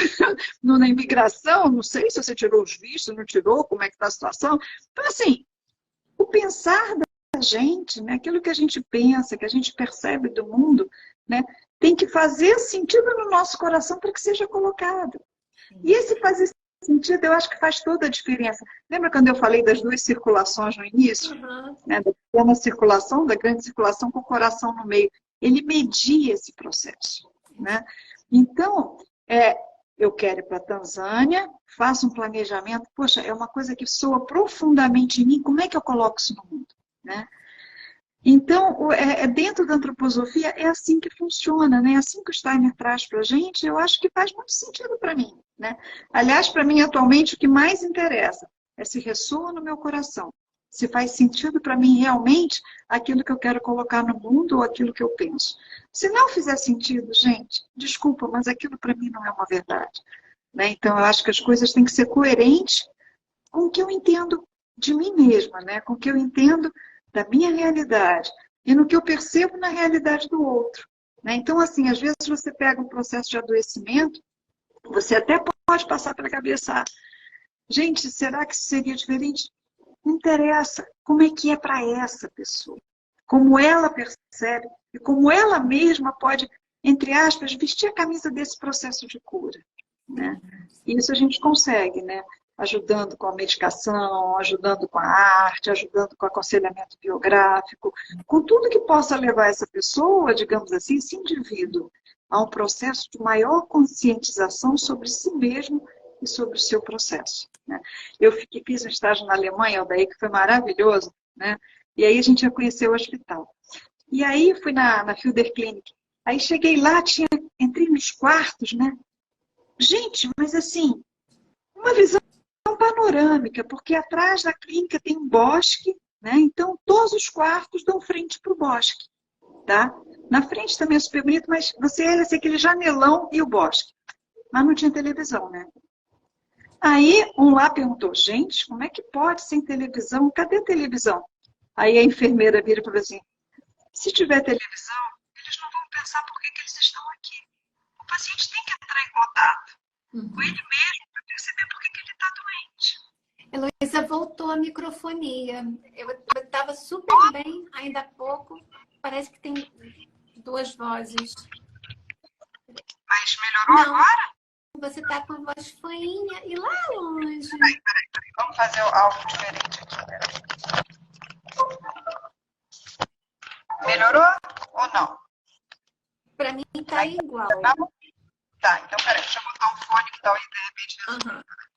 na imigração, não sei se você tirou os vistos, não tirou, como é que está a situação. Então, assim, o pensar da gente, né? Aquilo que a gente pensa, que a gente percebe do mundo, né? Tem que fazer sentido no nosso coração para que seja colocado. E esse fazer sentido, eu acho que faz toda a diferença. Lembra quando eu falei das duas circulações no início? Né? Da pequena circulação, da grande circulação com o coração no meio. Ele media esse processo. Né? Então, eu quero ir para a Tanzânia, faço um planejamento. Poxa, é uma coisa que soa profundamente em mim. Como é que eu coloco isso no mundo? Né? Então, dentro da antroposofia, é assim que funciona, né? É assim que o Steiner traz para a gente, eu acho que faz muito sentido para mim, né? Aliás, para mim, atualmente, o que mais interessa é se ressoa no meu coração, se faz sentido para mim realmente aquilo que eu quero colocar no mundo ou aquilo que eu penso. Se não fizer sentido, gente, desculpa, mas aquilo para mim não é uma verdade, né? Então, eu acho que as coisas têm que ser coerentes com o que eu entendo de mim mesma, né? Com o que eu entendo da minha realidade e no que eu percebo na realidade do outro. Né? Então, assim, às vezes você pega um processo de adoecimento, você até pode passar pela cabeça, gente, será que seria diferente? Não interessa. Como é que é para essa pessoa? Como ela percebe e como ela mesma pode, entre aspas, vestir a camisa desse processo de cura. Né? E isso a gente consegue, né? Ajudando com a medicação, ajudando com a arte, ajudando com o aconselhamento biográfico, com tudo que possa levar essa pessoa, digamos assim, esse indivíduo, a um processo de maior conscientização sobre si mesmo e sobre o seu processo. Né? Eu fiz um estágio na Alemanha, Aldair, que foi maravilhoso, né? E aí a gente ia conhecer o hospital. E aí fui na Fielder Clinic. Aí cheguei lá, entrei nos quartos, né? Gente, mas assim, uma visão panorâmica, porque atrás da clínica tem um bosque, né? Então todos os quartos dão frente para o bosque, tá? Na frente também é super bonito, mas você olha assim, aquele janelão e o bosque. Mas não tinha televisão, né? Aí um lá perguntou, gente, como é que pode sem televisão? Cadê a televisão? Aí a enfermeira vira e falou assim, se tiver televisão, eles não vão pensar por que eles estão aqui. O paciente tem que entrar em contato com ele mesmo para perceber por que ele está doente. Heloísa, voltou a microfonia. Eu estava super bem ainda há pouco. Parece que tem duas vozes. Mas melhorou Não, agora? você está com a voz fainha e lá longe. Peraí. Vamos fazer algo diferente aqui. Melhorou ou não? Para mim está igual. Tá, então peraí, deixa eu botar um fone que tal e de repente...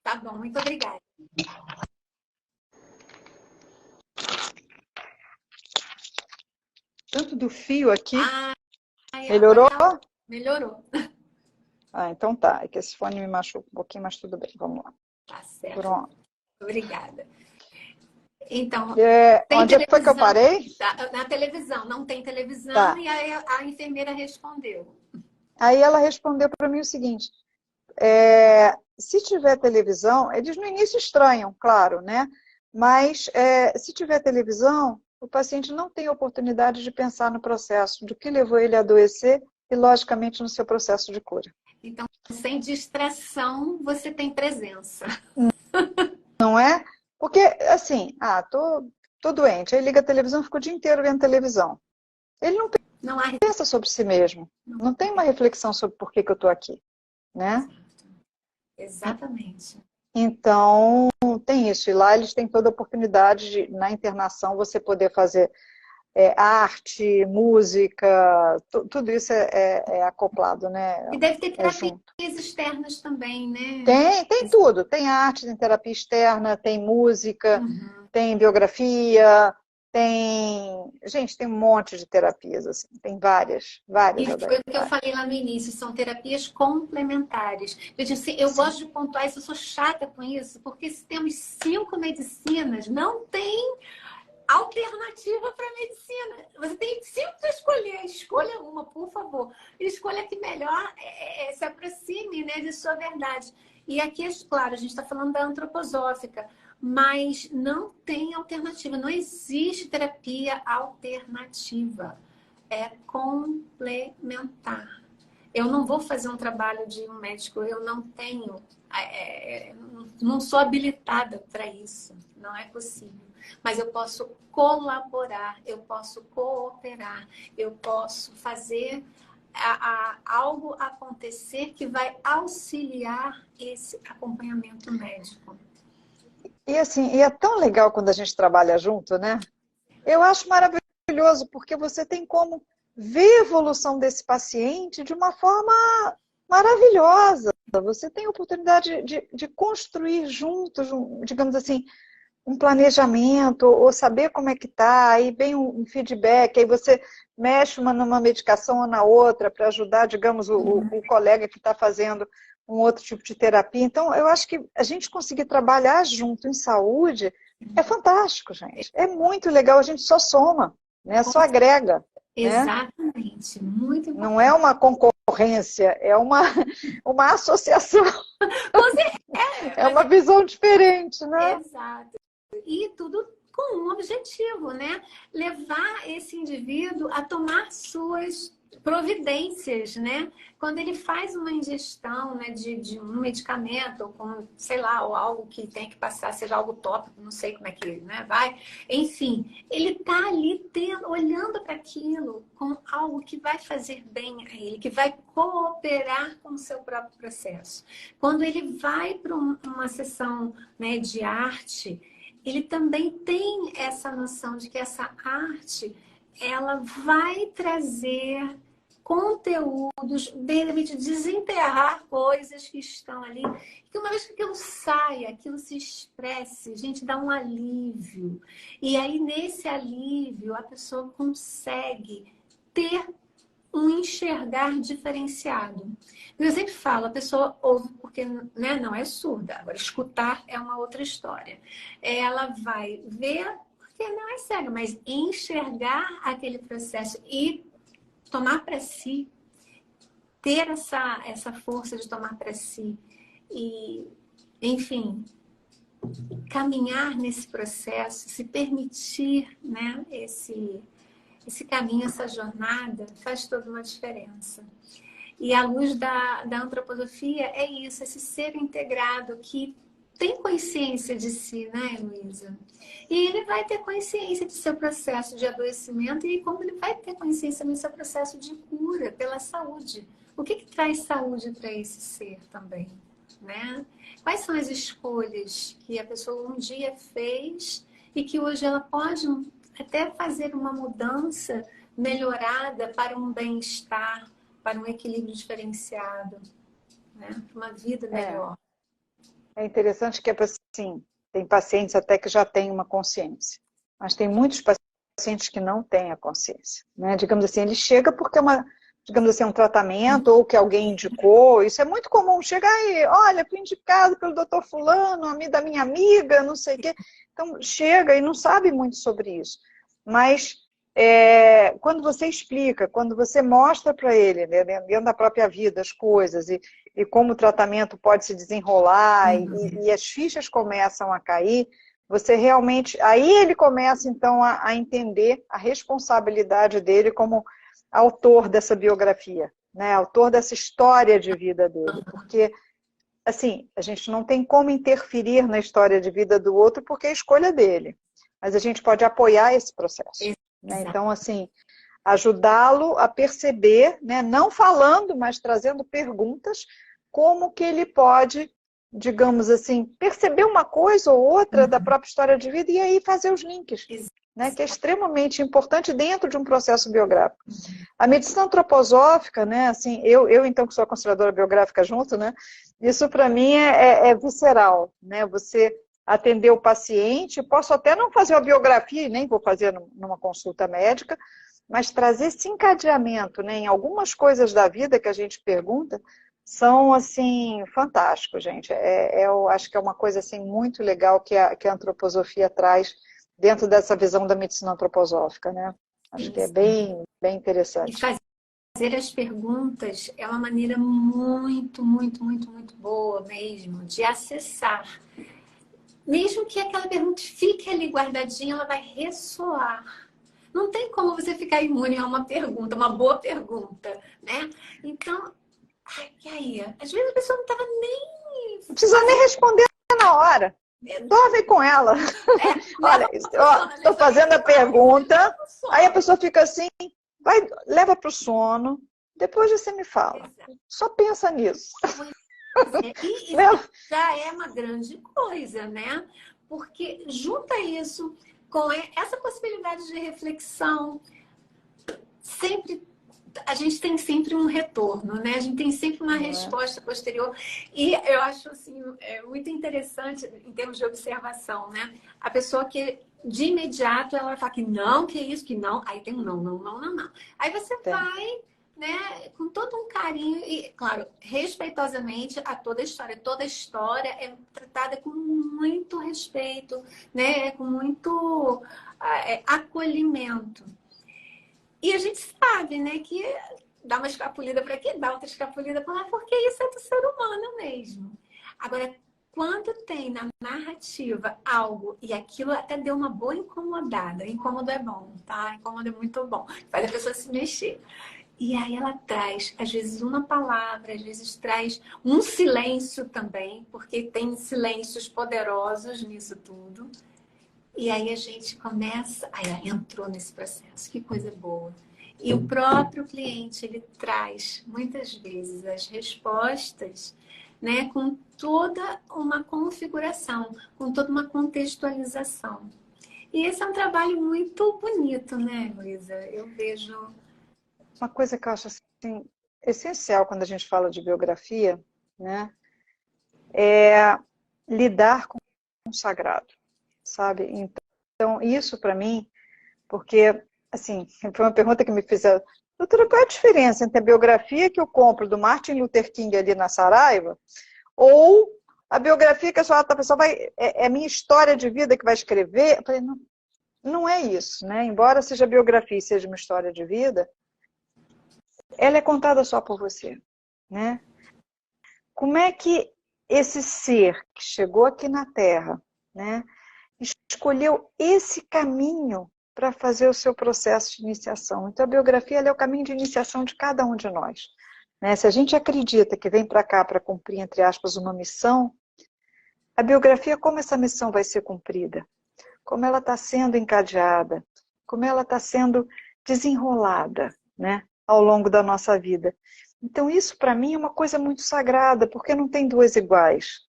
Tá bom, muito obrigada. Tanto do fio aqui. Melhorou? Melhorou. Então tá. É que esse fone me machuca um pouquinho, mas tudo bem. Vamos lá. Tá certo. Pronto. Obrigada. Então, onde é que foi que eu parei? Na televisão. Não tem televisão. Tá. E aí a enfermeira respondeu. Aí ela respondeu para mim o seguinte. Se tiver televisão, eles no início estranham, claro, né? Mas se tiver televisão, o paciente não tem oportunidade de pensar no processo, do que levou ele a adoecer e, logicamente, no seu processo de cura. Então, sem distração, você tem presença. Não é? Porque, assim, tô doente, aí liga a televisão, fica o dia inteiro vendo televisão. Ele não pensa sobre si mesmo, não tem uma reflexão sobre por que eu estou aqui, né? Exatamente. Então, tem isso. E lá eles têm toda a oportunidade de, na internação, você poder fazer arte, música, tudo isso é acoplado, né? E deve ter terapias externas também, né? Tem tudo. Tem arte, tem terapia externa, tem música, tem biografia, Gente, tem um monte de terapias, assim. Tem várias. E foi o que eu falei lá no início, são terapias complementares. Gente, assim, eu gosto de pontuar isso, eu sou chata com isso, porque se temos 5 medicinas, não tem alternativa para medicina. Você tem 5 para escolher. Escolha uma, por favor. Escolha a que melhor se aproxime, né, de sua verdade. E aqui, claro, a gente está falando da antroposófica, mas não tem alternativa. Não existe terapia alternativa. É complementar. Eu não vou fazer um trabalho de um médico, eu não tenho, não sou habilitada para isso, não é possível. Mas eu posso colaborar, eu posso cooperar, eu posso fazer algo acontecer que vai auxiliar esse acompanhamento médico. E assim, é tão legal quando a gente trabalha junto, né? Eu acho maravilhoso, porque você tem como ver a evolução desse paciente de uma forma maravilhosa. Você tem a oportunidade de construir juntos, digamos assim, um planejamento, ou saber como é que está, aí vem um feedback, aí você mexe numa medicação ou na outra para ajudar, digamos, o colega que está fazendo um outro tipo de terapia. Então, eu acho que a gente conseguir trabalhar junto em saúde é fantástico, gente. É muito legal, a gente só soma, né? Só agrega. Exatamente, né? Muito importante. Não é uma concorrência, é uma associação. É uma visão diferente, né? Exato. E tudo com um objetivo, né? Levar esse indivíduo a tomar suas providências, né? Quando ele faz uma ingestão, né, de um medicamento, ou com, sei lá, ou algo que tem que passar, seja algo tópico, não sei como é que, né, vai. Enfim, ele tá ali olhando para aquilo com algo que vai fazer bem a ele, que vai cooperar com o seu próprio processo. Quando ele vai para uma sessão, né, de arte, ele também tem essa noção de que essa arte, ela vai trazer conteúdos, de repente desenterrar coisas que estão ali, que uma vez que aquilo saia, aquilo se expresse, a gente dá um alívio. E aí, nesse alívio, a pessoa consegue ter um enxergar diferenciado. Eu sempre falo, a pessoa ouve porque, né, não é surda. Agora, escutar é uma outra história. Ela vai ver porque não é cega, mas enxergar aquele processo e tomar para si, ter essa força de tomar para si e enfim, caminhar nesse processo, se permitir, né, esse caminho, essa jornada, faz toda uma diferença. E à luz da antroposofia é isso, esse ser integrado que tem consciência de si, né, Luísa? E ele vai ter consciência de seu processo de adoecimento e como ele vai ter consciência no seu processo de cura pela saúde. O que traz saúde para esse ser também, né? Quais são as escolhas que a pessoa um dia fez e que hoje ela pode até fazer uma mudança melhorada para um bem-estar, para um equilíbrio diferenciado, né? Uma vida melhor. É interessante que, assim, tem pacientes até que já têm uma consciência, mas tem muitos pacientes que não têm a consciência, né? Digamos assim, ele chega porque é digamos assim, um tratamento ou que alguém indicou. Isso é muito comum, chegar e, olha, fui indicado pelo doutor fulano, da minha amiga, não sei o quê. Então, chega e não sabe muito sobre isso. Mas quando você explica, quando você mostra para ele, né, dentro da própria vida, as coisas, e como o tratamento pode se desenrolar, e as fichas começam a cair, você realmente... Aí ele começa, então, a entender a responsabilidade dele como autor dessa biografia, né? Autor dessa história de vida dele. Porque, assim, a gente não tem como interferir na história de vida do outro porque é a escolha dele. Mas a gente pode apoiar esse processo. Né? Então, assim, ajudá-lo a perceber, né? Não falando, mas trazendo perguntas, como que ele pode, digamos assim, perceber uma coisa ou outra da própria história de vida e aí fazer os links. Né, que é extremamente importante dentro de um processo biográfico. A medicina antroposófica, né, assim, eu então que sou a conselhadora biográfica junto, né, isso para mim é visceral, né, você atender o paciente, posso até não fazer a biografia, nem vou fazer numa consulta médica, mas trazer esse encadeamento, né, em algumas coisas da vida que a gente pergunta, são, assim, fantásticos, gente. Eu acho que é uma coisa, assim, muito legal que a antroposofia traz dentro dessa visão da medicina antroposófica, né? Acho que é bem interessante. E fazer as perguntas é uma maneira muito, muito, muito, muito boa mesmo de acessar. Mesmo que aquela pergunta fique ali guardadinha, ela vai ressoar. Não tem como você ficar imune a uma pergunta, uma boa pergunta, né? Então, e aí? Às vezes a pessoa não estava nem... Não precisa nem responder na hora. Dorme com ela. Olha, estou fazendo a pergunta, aí a pessoa fica assim, leva para o sono, depois você me fala. Só pensa nisso. E isso já é uma grande coisa, né? Porque junta isso com essa possibilidade de reflexão, a gente tem sempre um retorno, né? A gente tem sempre uma resposta posterior. E eu acho assim, muito interessante em termos de observação, né? A pessoa que de imediato ela fala que não, que isso, que não. Aí tem um não, não, não, não, não. Aí você vai, né, com todo um carinho e, claro, respeitosamente a toda a história. Toda a história é tratada com muito respeito, né? Com muito acolhimento. E a gente sabe, né, que dá uma escapulida para aqui, dá outra escapulida para lá, porque isso é do ser humano mesmo. Agora, quando tem na narrativa algo, e aquilo até deu uma boa incomodada, incômodo é bom, tá? Incômodo é muito bom, faz a pessoa se mexer. E aí ela traz, às vezes, uma palavra, às vezes traz um silêncio também, porque tem silêncios poderosos nisso tudo. E aí a gente começa, aí entrou nesse processo, que coisa boa. E o próprio cliente, ele traz, muitas vezes, as respostas, né, com toda uma configuração, com toda uma contextualização. E esse é um trabalho muito bonito, né, Luísa? Eu vejo... Uma coisa que eu acho, assim, essencial quando a gente fala de biografia, né, é lidar com o sagrado. Sabe? Então, isso para mim, porque, assim, foi uma pergunta que me fizeram, doutora, qual é a diferença entre a biografia que eu compro do Martin Luther King ali na Saraiva ou a biografia que a pessoa vai, é a minha história de vida que vai escrever? Eu falei, não é isso, né? Embora seja biografia e seja uma história de vida, ela é contada só por você, né? Como é que esse ser que chegou aqui na Terra, né, escolheu esse caminho para fazer o seu processo de iniciação. Então, a biografia ela é o caminho de iniciação de cada um de nós. Né? Se a gente acredita que vem para cá para cumprir, entre aspas, uma missão, a biografia, como essa missão vai ser cumprida? Como ela está sendo encadeada? Como ela está sendo desenrolada, né, ao longo da nossa vida? Então, isso para mim é uma coisa muito sagrada, porque não tem duas iguais.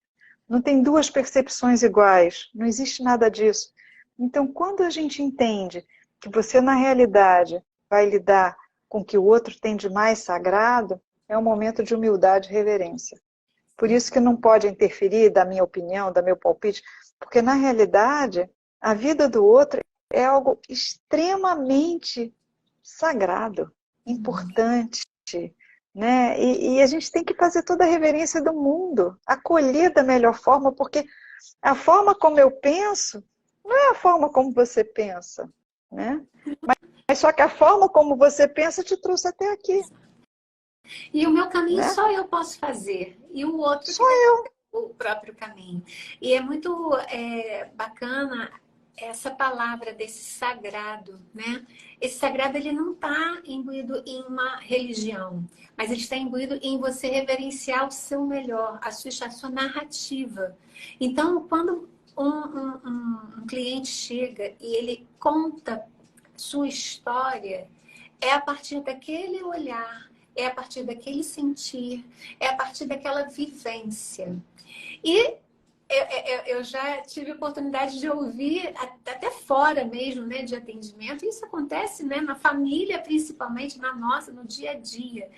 Não tem duas percepções iguais. Não existe nada disso. Então, quando a gente entende que você, na realidade, vai lidar com o que o outro tem de mais sagrado, é um momento de humildade e reverência. Por isso que não pode interferir da minha opinião, da meu palpite, porque, na realidade, a vida do outro é algo extremamente sagrado, importante, né? E a gente tem que fazer toda a reverência do mundo, acolher da melhor forma, porque a forma como eu penso não é a forma como você pensa, né? Mas só que a forma como você pensa te trouxe até aqui. E o meu caminho Né? só eu posso fazer. E o outro só eu. O próprio caminho. E é muito bacana essa palavra desse sagrado, né? Esse sagrado, ele não está imbuído em uma religião, mas ele está imbuído em você reverenciar o seu melhor, a sua narrativa. Então, quando um cliente chega e ele conta sua história, é a partir daquele olhar, é a partir daquele sentir, é a partir daquela vivência. E eu já tive oportunidade de ouvir até fora mesmo, né, de atendimento. Isso acontece, né, na família, principalmente na nossa, no dia a dia.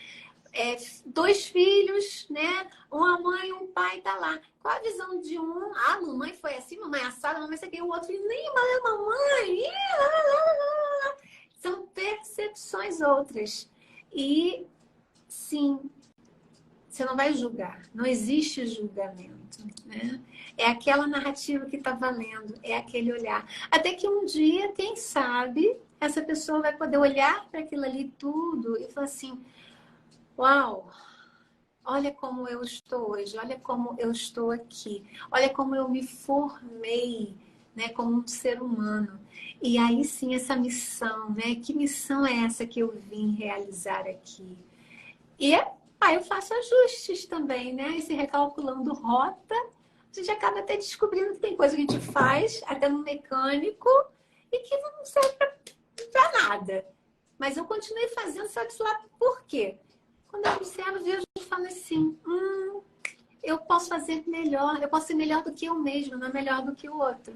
2 filhos, né? Uma mãe e um pai tá lá. Qual a visão de um? Ah, mamãe foi assim, mamãe assada, mamãe isso aqui. O outro, nem mamãe. São percepções outras. E, sim, você não vai julgar. Não existe julgamento, né? É aquela narrativa que está valendo, é aquele olhar. Até que um dia, quem sabe, essa pessoa vai poder olhar para aquilo ali tudo e falar assim: uau, olha como eu estou hoje, olha como eu estou aqui, olha como eu me formei, né, como um ser humano. E aí sim, essa missão, né? Que missão é essa que eu vim realizar aqui? E aí eu faço ajustes também, né? E se recalculando rota, a gente acaba até descobrindo que tem coisa que a gente faz, até no mecânico, e que não serve para nada. Mas eu continuei fazendo, sabe-se lá por quê? Quando eu observo, vejo e falo assim, eu posso fazer melhor, eu posso ser melhor do que eu mesmo, não é melhor do que o outro.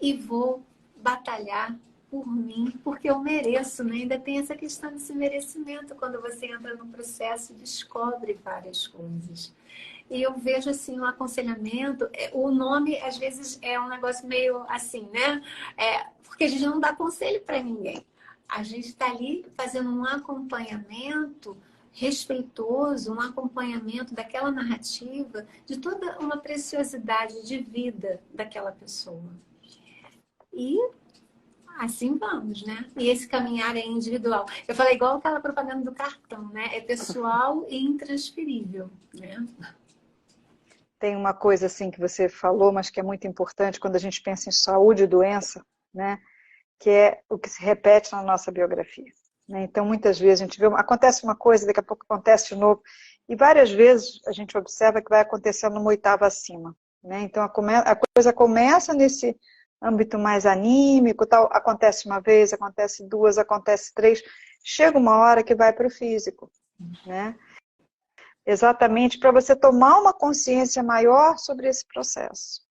E vou batalhar por mim, porque eu mereço, né? Ainda tem essa questão desse merecimento, quando você entra no processo e descobre várias coisas. E eu vejo, assim, um aconselhamento, o nome, às vezes, é um negócio meio assim, né? Porque a gente não dá conselho para ninguém. A gente está ali fazendo um acompanhamento respeitoso, um acompanhamento daquela narrativa, de toda uma preciosidade de vida daquela pessoa. E assim vamos, né? E esse caminhar é individual. Eu falei igual aquela propaganda do cartão, né? É pessoal e intransferível, né? Tem uma coisa assim que você falou, mas que é muito importante quando a gente pensa em saúde e doença, né? Que é o que se repete na nossa biografia. Né? Então, muitas vezes a gente vê, acontece uma coisa, daqui a pouco acontece de novo, e várias vezes a gente observa que vai acontecendo numa oitava acima. Né? Então, a coisa começa nesse âmbito mais anímico, tal, acontece uma vez, acontece 2, acontece 3, chega uma hora que vai para o físico. Né? Exatamente para você tomar uma consciência maior sobre esse processo.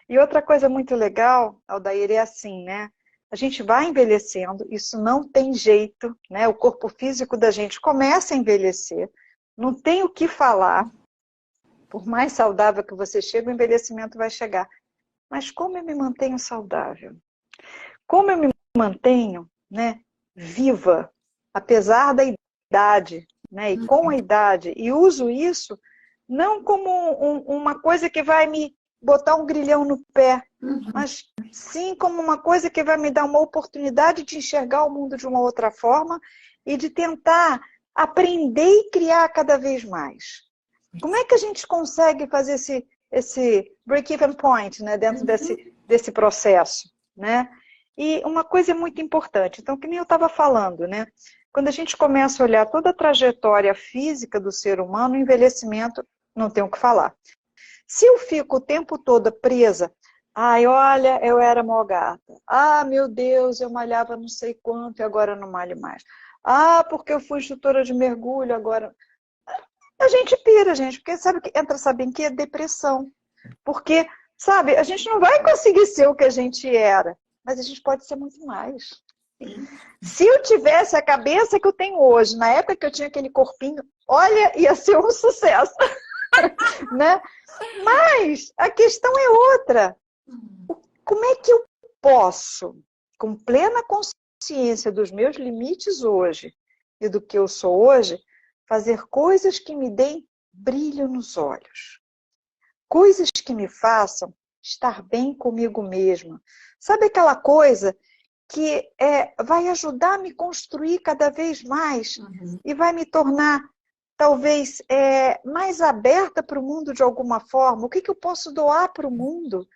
E outra coisa muito legal, Aldair, é assim, né? A gente vai envelhecendo, isso não tem jeito, né? O corpo físico da gente começa a envelhecer, não tem o que falar. Por mais saudável que você chegue, o envelhecimento vai chegar. Mas como eu me mantenho saudável? Como eu me mantenho, né, viva, apesar da idade, né, e com a idade? E uso isso não como uma coisa que vai me botar um grilhão no pé, mas sim como uma coisa que vai me dar uma oportunidade de enxergar o mundo de uma outra forma e de tentar aprender e criar cada vez mais. Como é que a gente consegue fazer esse break-even point, né, dentro desse processo, né? E uma coisa muito importante, então, que nem eu estava falando, né? Quando a gente começa a olhar toda a trajetória física do ser humano, o envelhecimento, não tem o que falar. Se eu fico o tempo todo presa, ai, olha, eu era mó gata. Ah, meu Deus, eu malhava não sei quanto e agora não malho mais. Ah, porque eu fui instrutora de mergulho, agora... A gente pira, gente, porque sabe em que? Depressão. Porque, sabe, a gente não vai conseguir ser o que a gente era, mas a gente pode ser muito mais. Sim. Se eu tivesse a cabeça que eu tenho hoje, na época que eu tinha aquele corpinho, olha, ia ser um sucesso. Né? Mas a questão é outra. Como é que eu posso, com plena consciência dos meus limites hoje e do que eu sou hoje, fazer coisas que me deem brilho nos olhos? Coisas que me façam estar bem comigo mesma. Sabe aquela coisa que vai ajudar a me construir cada vez mais e vai me tornar, talvez, mais aberta para o mundo de alguma forma? O que eu posso doar para o mundo?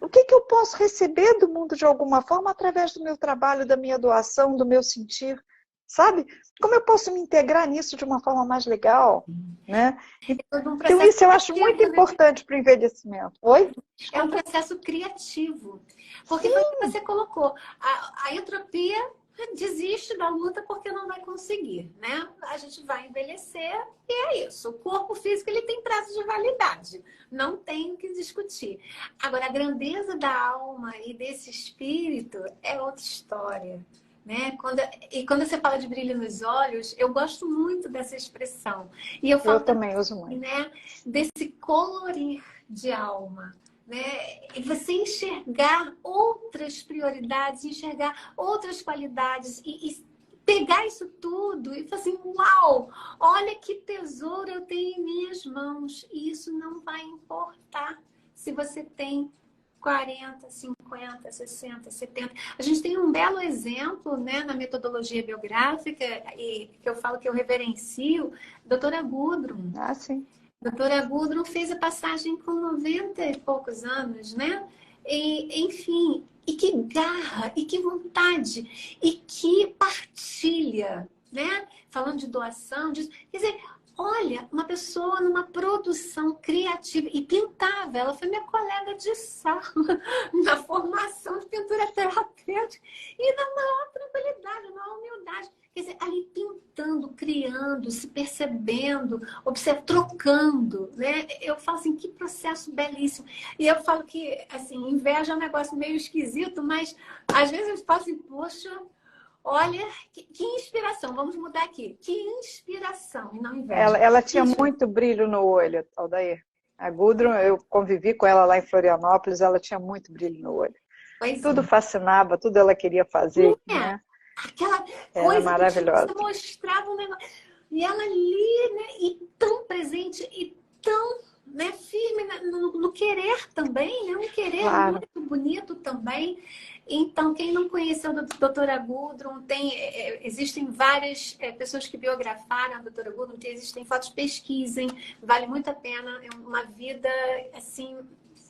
O que eu posso receber do mundo de alguma forma através do meu trabalho, da minha doação, do meu sentir? Sabe? Como eu posso me integrar nisso de uma forma mais legal? Né? Então, isso eu acho muito importante para o envelhecimento. Oi? É um processo criativo. Porque foi o que você colocou. A entropia desiste da luta porque não vai conseguir, né? A gente vai envelhecer e é isso. O corpo físico ele tem prazo de validade. Não tem o que discutir. Agora, a grandeza da alma e desse espírito é outra história. Né? Quando você fala de brilho nos olhos, eu gosto muito dessa expressão. E eu falo também uso muito. Né, desse colorir de alma. Né? E você enxergar outras prioridades, enxergar outras qualidades e pegar isso tudo e falar assim, uau, olha que tesouro eu tenho em minhas mãos. E isso não vai importar se você tem 40, 50, 60, 70. A gente tem um belo exemplo, né, na metodologia biográfica, e que eu falo que eu reverencio, doutora Gudrun. Ah, sim. Doutora Gudrun fez a passagem com 90 e poucos anos, né? E, enfim, e que garra, e que vontade, e que partilha, né? Falando de doação, disso. Quer dizer, olha, uma pessoa numa produção criativa e pintava. Ela foi minha colega de sala na formação de pintura terapêutica e na maior tranquilidade, na maior humildade. Quer dizer, ali pintando, criando, se percebendo, trocando, né? Eu falo assim, que processo belíssimo. E eu falo que, assim, inveja é um negócio meio esquisito, mas às vezes eu falo assim, poxa, olha, que inspiração. Vamos mudar aqui. Que inspiração, e não inveja. Ela tinha muito brilho no olho, Aldair. A Gudrun, eu convivi com ela lá em Florianópolis, ela tinha muito brilho no olho. Tudo fascinava, tudo ela queria fazer, né? Aquela coisa maravilhosa. Que você mostrava um negócio. E ela ali, né? E tão presente, e tão, né, firme no querer também, né? Um querer muito bonito também. Então, quem não conheceu a doutora Gudrun, existem várias pessoas que biografaram a doutora Gudrun, existem fotos, pesquisem, vale muito a pena. É uma vida, assim,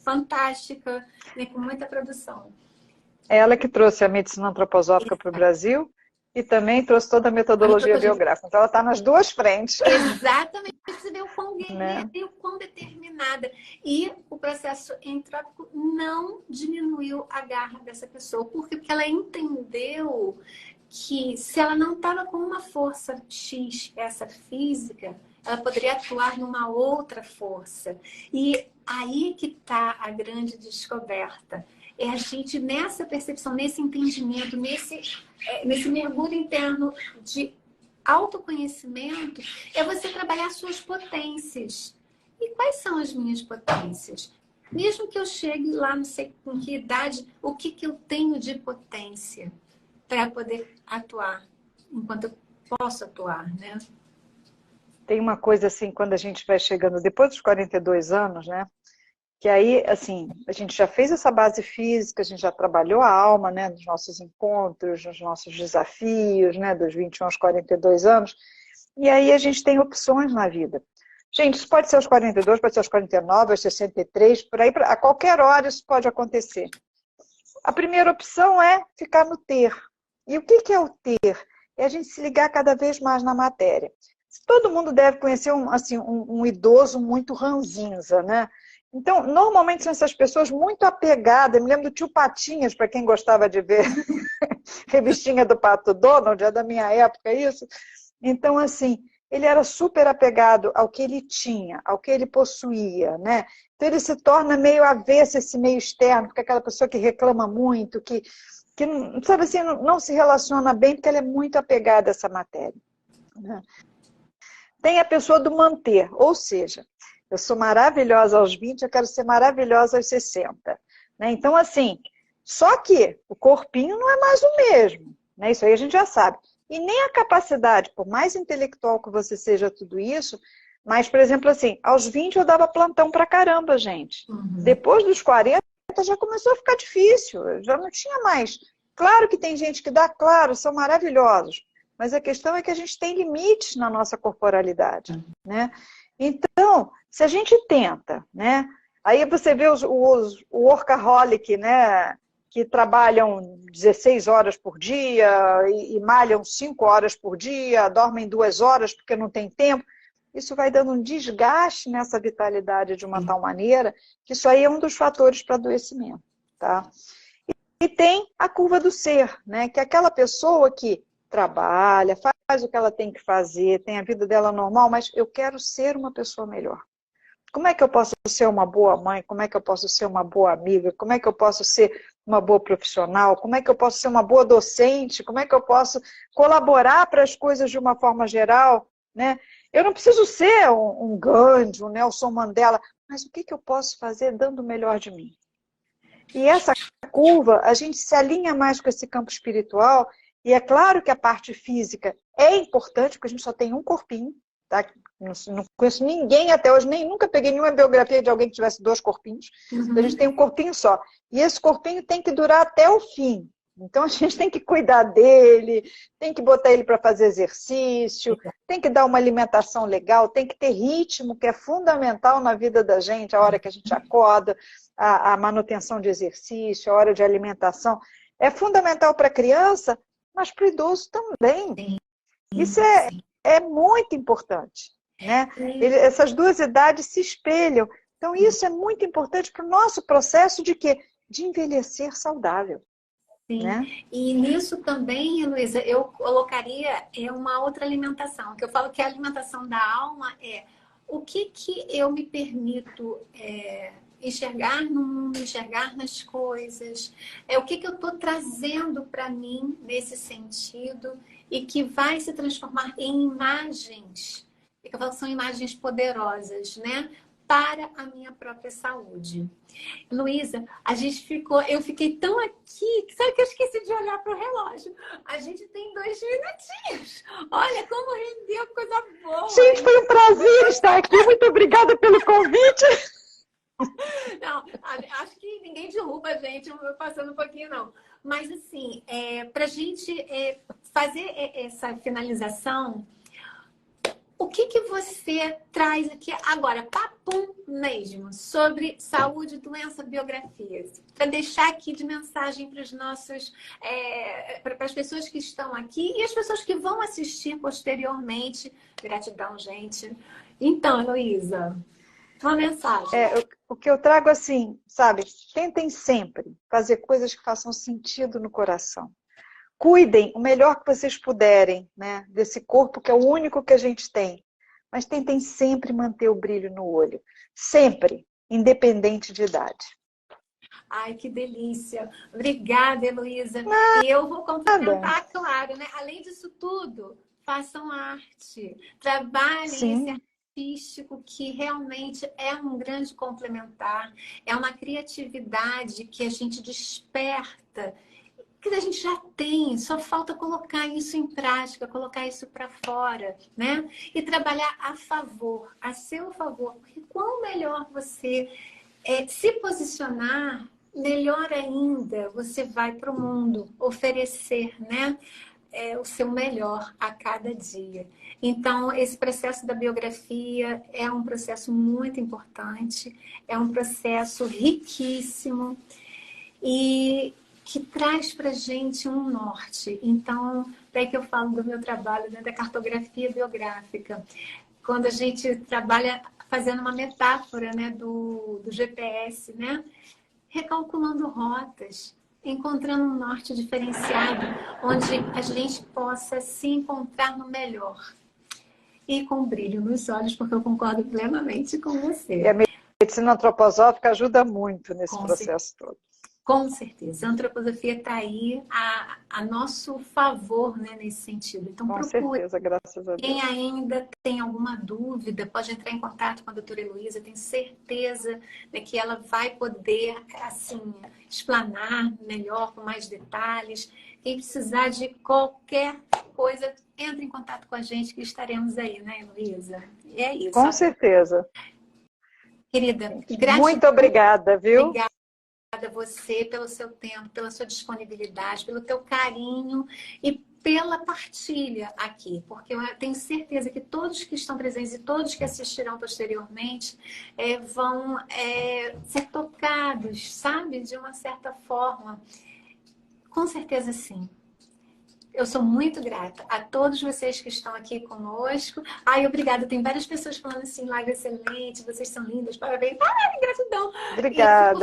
fantástica, né, com muita produção. Ela que trouxe a medicina antroposófica para o Brasil e também trouxe toda a metodologia biográfica. Então, ela está nas duas frentes. Exatamente. Você vê o quão guerreira e o quão determinada. E o processo entrópico não diminuiu a garra dessa pessoa. Porque ela entendeu que se ela não estava com uma força X, essa física, ela poderia atuar numa outra força. E aí que está a grande descoberta. É a gente, nessa percepção, nesse entendimento, nesse mergulho interno de autoconhecimento, é você trabalhar suas potências. E quais são as minhas potências? Mesmo que eu chegue lá, não sei com que idade, o que eu tenho de potência para poder atuar, enquanto eu posso atuar, né? Tem uma coisa assim, quando a gente vai chegando, depois dos 42 anos, né? Que aí, assim, a gente já fez essa base física, a gente já trabalhou a alma, né, nos nossos encontros, nos nossos desafios, né, dos 21 aos 42 anos, e aí a gente tem opções na vida. Gente, isso pode ser aos 42, pode ser aos 49, aos 63, por aí, a qualquer hora isso pode acontecer. A primeira opção é ficar no ter. E o que é o ter? É a gente se ligar cada vez mais na matéria. Todo mundo deve conhecer um idoso muito ranzinza, né? Então, normalmente são essas pessoas muito apegadas. Eu me lembro do tio Patinhas, para quem gostava de ver revistinha do Pato Donald, é da minha época isso. Então, assim, ele era super apegado ao que ele tinha, ao que ele possuía, né? Então, ele se torna meio avesso esse meio externo, porque é aquela pessoa que reclama muito, que sabe assim, não se relaciona bem, porque ela é muito apegada a essa matéria, né? Tem a pessoa do manter, ou seja, eu sou maravilhosa aos 20, eu quero ser maravilhosa aos 60. Né? Então, assim, só que o corpinho não é mais o mesmo. Né? Isso aí a gente já sabe. E nem a capacidade, por mais intelectual que você seja tudo isso, mas, por exemplo, assim, aos 20 eu dava plantão pra caramba, gente. Uhum. Depois dos 40 já começou a ficar difícil, já não tinha mais. Claro que tem gente que dá, claro, são maravilhosos. Mas a questão é que a gente tem limites na nossa corporalidade, né? Então, se a gente tenta, né? Aí você vê os workaholic, né? Que trabalham 16 horas por dia e malham 5 horas por dia, dormem 2 horas porque não tem tempo. Isso vai dando um desgaste nessa vitalidade de uma tal maneira que isso aí é um dos fatores para adoecimento, tá? E tem a curva do ser, né? Que é aquela pessoa que trabalha, faz o que ela tem que fazer, tem a vida dela normal, mas eu quero ser uma pessoa melhor. Como é que eu posso ser uma boa mãe? Como é que eu posso ser uma boa amiga? Como é que eu posso ser uma boa profissional? Como é que eu posso ser uma boa docente? Como é que eu posso colaborar para as coisas de uma forma geral? Né? Eu não preciso ser um Gandhi, um Nelson Mandela, mas o que eu posso fazer dando o melhor de mim? E essa curva, a gente se alinha mais com esse campo espiritual. E é claro que a parte física é importante, porque a gente só tem um corpinho, tá? Não conheço ninguém até hoje, nem nunca peguei nenhuma biografia de alguém que tivesse 2 corpinhos. Uhum. Então a gente tem um corpinho só. E esse corpinho tem que durar até o fim. Então a gente tem que cuidar dele, tem que botar ele para fazer exercício, tem que dar uma alimentação legal, tem que ter ritmo, que é fundamental na vida da gente, a hora que a gente acorda, a manutenção de exercício, a hora de alimentação. É fundamental para a criança, mas para o idoso também. Isso é muito importante, né? Essas duas idades se espelham. Então, isso é muito importante para o nosso processo de quê? De envelhecer saudável. Sim. Né? E nisso também, Luísa, eu colocaria uma outra alimentação, que eu falo que a alimentação da alma é o que eu me permito enxergar no mundo, enxergar nas coisas, o que eu estou trazendo para mim nesse sentido e que vai se transformar em imagens, que eu falo que são imagens poderosas, né? Para a minha própria saúde. Luísa, eu fiquei tão aqui, sabe que eu esqueci de olhar para o relógio. A gente tem 2 minutinhos. Olha como rendeu, coisa boa. Gente, foi um prazer estar aqui. Muito obrigada pelo convite. Não, acho que ninguém derruba a gente passando um pouquinho, não. Mas, assim, para a gente fazer essa finalização, o que você traz aqui agora, papum mesmo, sobre saúde, doença, biografias? Para deixar aqui de mensagem para os nossos, para as pessoas que estão aqui e as pessoas que vão assistir posteriormente. Gratidão, gente. Então, Heloísa, uma mensagem. O que eu trago assim, sabe? Tentem sempre fazer coisas que façam sentido no coração. Cuidem o melhor que vocês puderem, né, desse corpo que é o único que a gente tem. Mas tentem sempre manter o brilho no olho. Sempre, independente de idade. Ai, que delícia. Obrigada, Heloísa. E eu vou complementar, claro, né? Além disso tudo, façam arte. Trabalhem esse artístico que realmente é um grande complementar. É uma criatividade que a gente desperta, que a gente já tem, só falta colocar isso em prática, colocar isso para fora, né? E trabalhar a favor, a seu favor, porque quanto melhor você se posicionar, melhor ainda você vai para o mundo oferecer, né? o seu melhor a cada dia. Então, esse processo da biografia é um processo muito importante, é um processo riquíssimo e que traz para a gente um norte. Então, daí que eu falo do meu trabalho, né, da cartografia biográfica. Quando a gente trabalha fazendo uma metáfora, né, do GPS, né, recalculando rotas, encontrando um norte diferenciado, onde a gente possa se encontrar no melhor. E com brilho nos olhos, porque eu concordo plenamente com você. E a medicina antroposófica ajuda muito nesse Com processo todo. Com certeza. A antroposofia está aí a nosso favor, né, nesse sentido. Então, com procure. certeza, graças a Deus. Quem ainda tem alguma dúvida, pode entrar em contato com a doutora Heloísa. Tenho certeza, né, que ela vai poder, assim, explanar melhor, com mais detalhes. Quem precisar de qualquer coisa, entre em contato com a gente, que estaremos aí, né, Heloísa? E é isso. Com certeza. Querida, gratidão. Muito obrigada, viu? Obrigada a você pelo seu tempo, pela sua disponibilidade, pelo teu carinho e pela partilha aqui, porque eu tenho certeza que todos que estão presentes e todos que assistirão posteriormente vão ser tocados, sabe? De uma certa forma. Com certeza, sim. Eu sou muito grata a todos vocês que estão aqui conosco. Ai, obrigada. Tem várias pessoas falando assim, live excelente, vocês são lindas, parabéns. Ai, gratidão.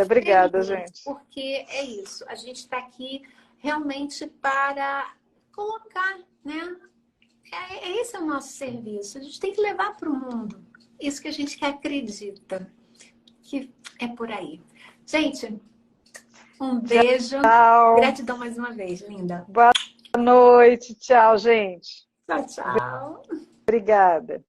Obrigada, gente. Porque é isso. A gente está aqui realmente para colocar, né? Esse é o nosso serviço. A gente tem que levar para o mundo isso que a gente acredita. Que é por aí. Gente, um beijo. Tchau. Gratidão mais uma vez, linda. Boa noite. Tchau, gente. Tchau, tchau. Obrigada.